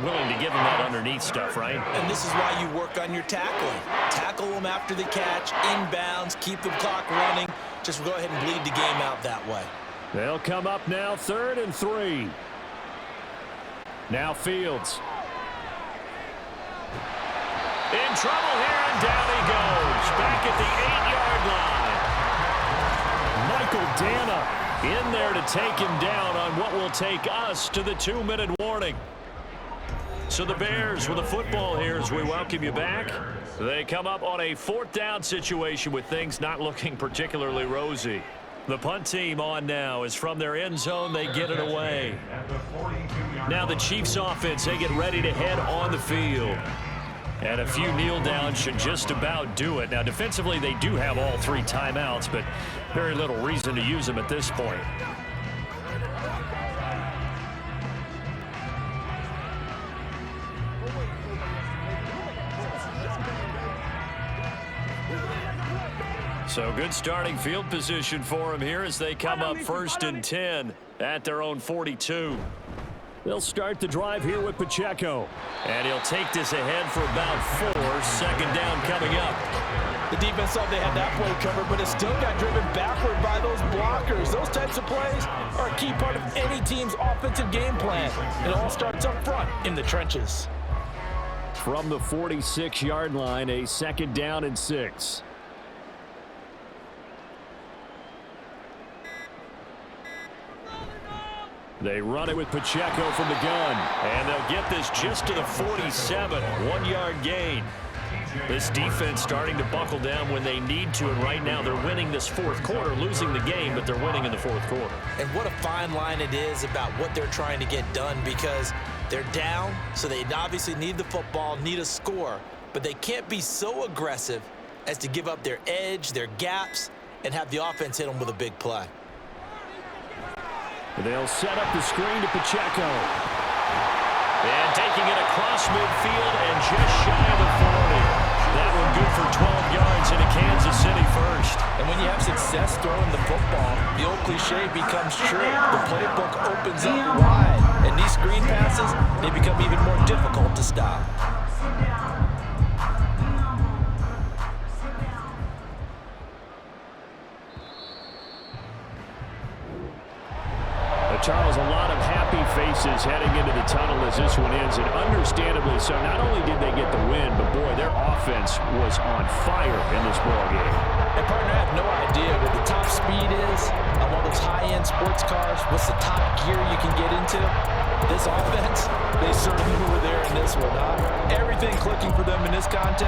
Willing to give them that underneath stuff, right? And this is why you work on your tackling. Tackle them after the catch, inbounds, keep the clock running. Just go ahead and bleed the game out that way. They'll come up now, 3rd and 3. Now Fields. In trouble here, and down he goes. Back at the 8-yard line. Michael Dana in there to take him down on what will take us to the 2-minute warning. So the Bears with the football here as we welcome you back. They come up on a 4th down situation with things not looking particularly rosy. The punt team on now is from their end zone. They get it away. Now the Chiefs offense, they get ready to head on the field. And a few kneel downs should just about do it. Now, defensively, they do have all 3 timeouts, but very little reason to use them at this point. So good starting field position for them here as they come up 1st and 10 at their own 42. They'll start the drive here with Pacheco. And he'll take this ahead for about 4. 2nd down coming up. The defense thought they had that play covered, but it still got driven backward by those blockers. Those types of plays are a key part of any team's offensive game plan. It all starts up front in the trenches. From the 46-yard line, a 2nd down and 6. They run it with Pacheco from the gun. And they'll get this just to the 47. 1-yard gain. This defense starting to buckle down when they need to. And right now they're winning this 4th quarter, losing the game, but they're winning in the 4th quarter. And what a fine line it is about what they're trying to get done, because they're down, so they obviously need the football, need a score. But they can't be so aggressive as to give up their edge, their gaps, and have the offense hit them with a big play. They'll set up the screen to Pacheco. And taking it across midfield and just shy of the 40. That one good for 12 yards into Kansas City 1st. And when you have success throwing the football, the old cliche becomes true. The playbook opens up wide. And these screen passes, they become even more difficult to stop. Charles, a lot of happy faces heading into the tunnel as this one ends, and understandably so. Not only did they get the win, but boy, their offense was on fire in this ballgame. Hey, partner, I have no idea what the top speed is on one of those high-end sports cars. What's the top gear you can get into? This offense, they certainly were there in this one, huh? Everything clicking for them in this contest.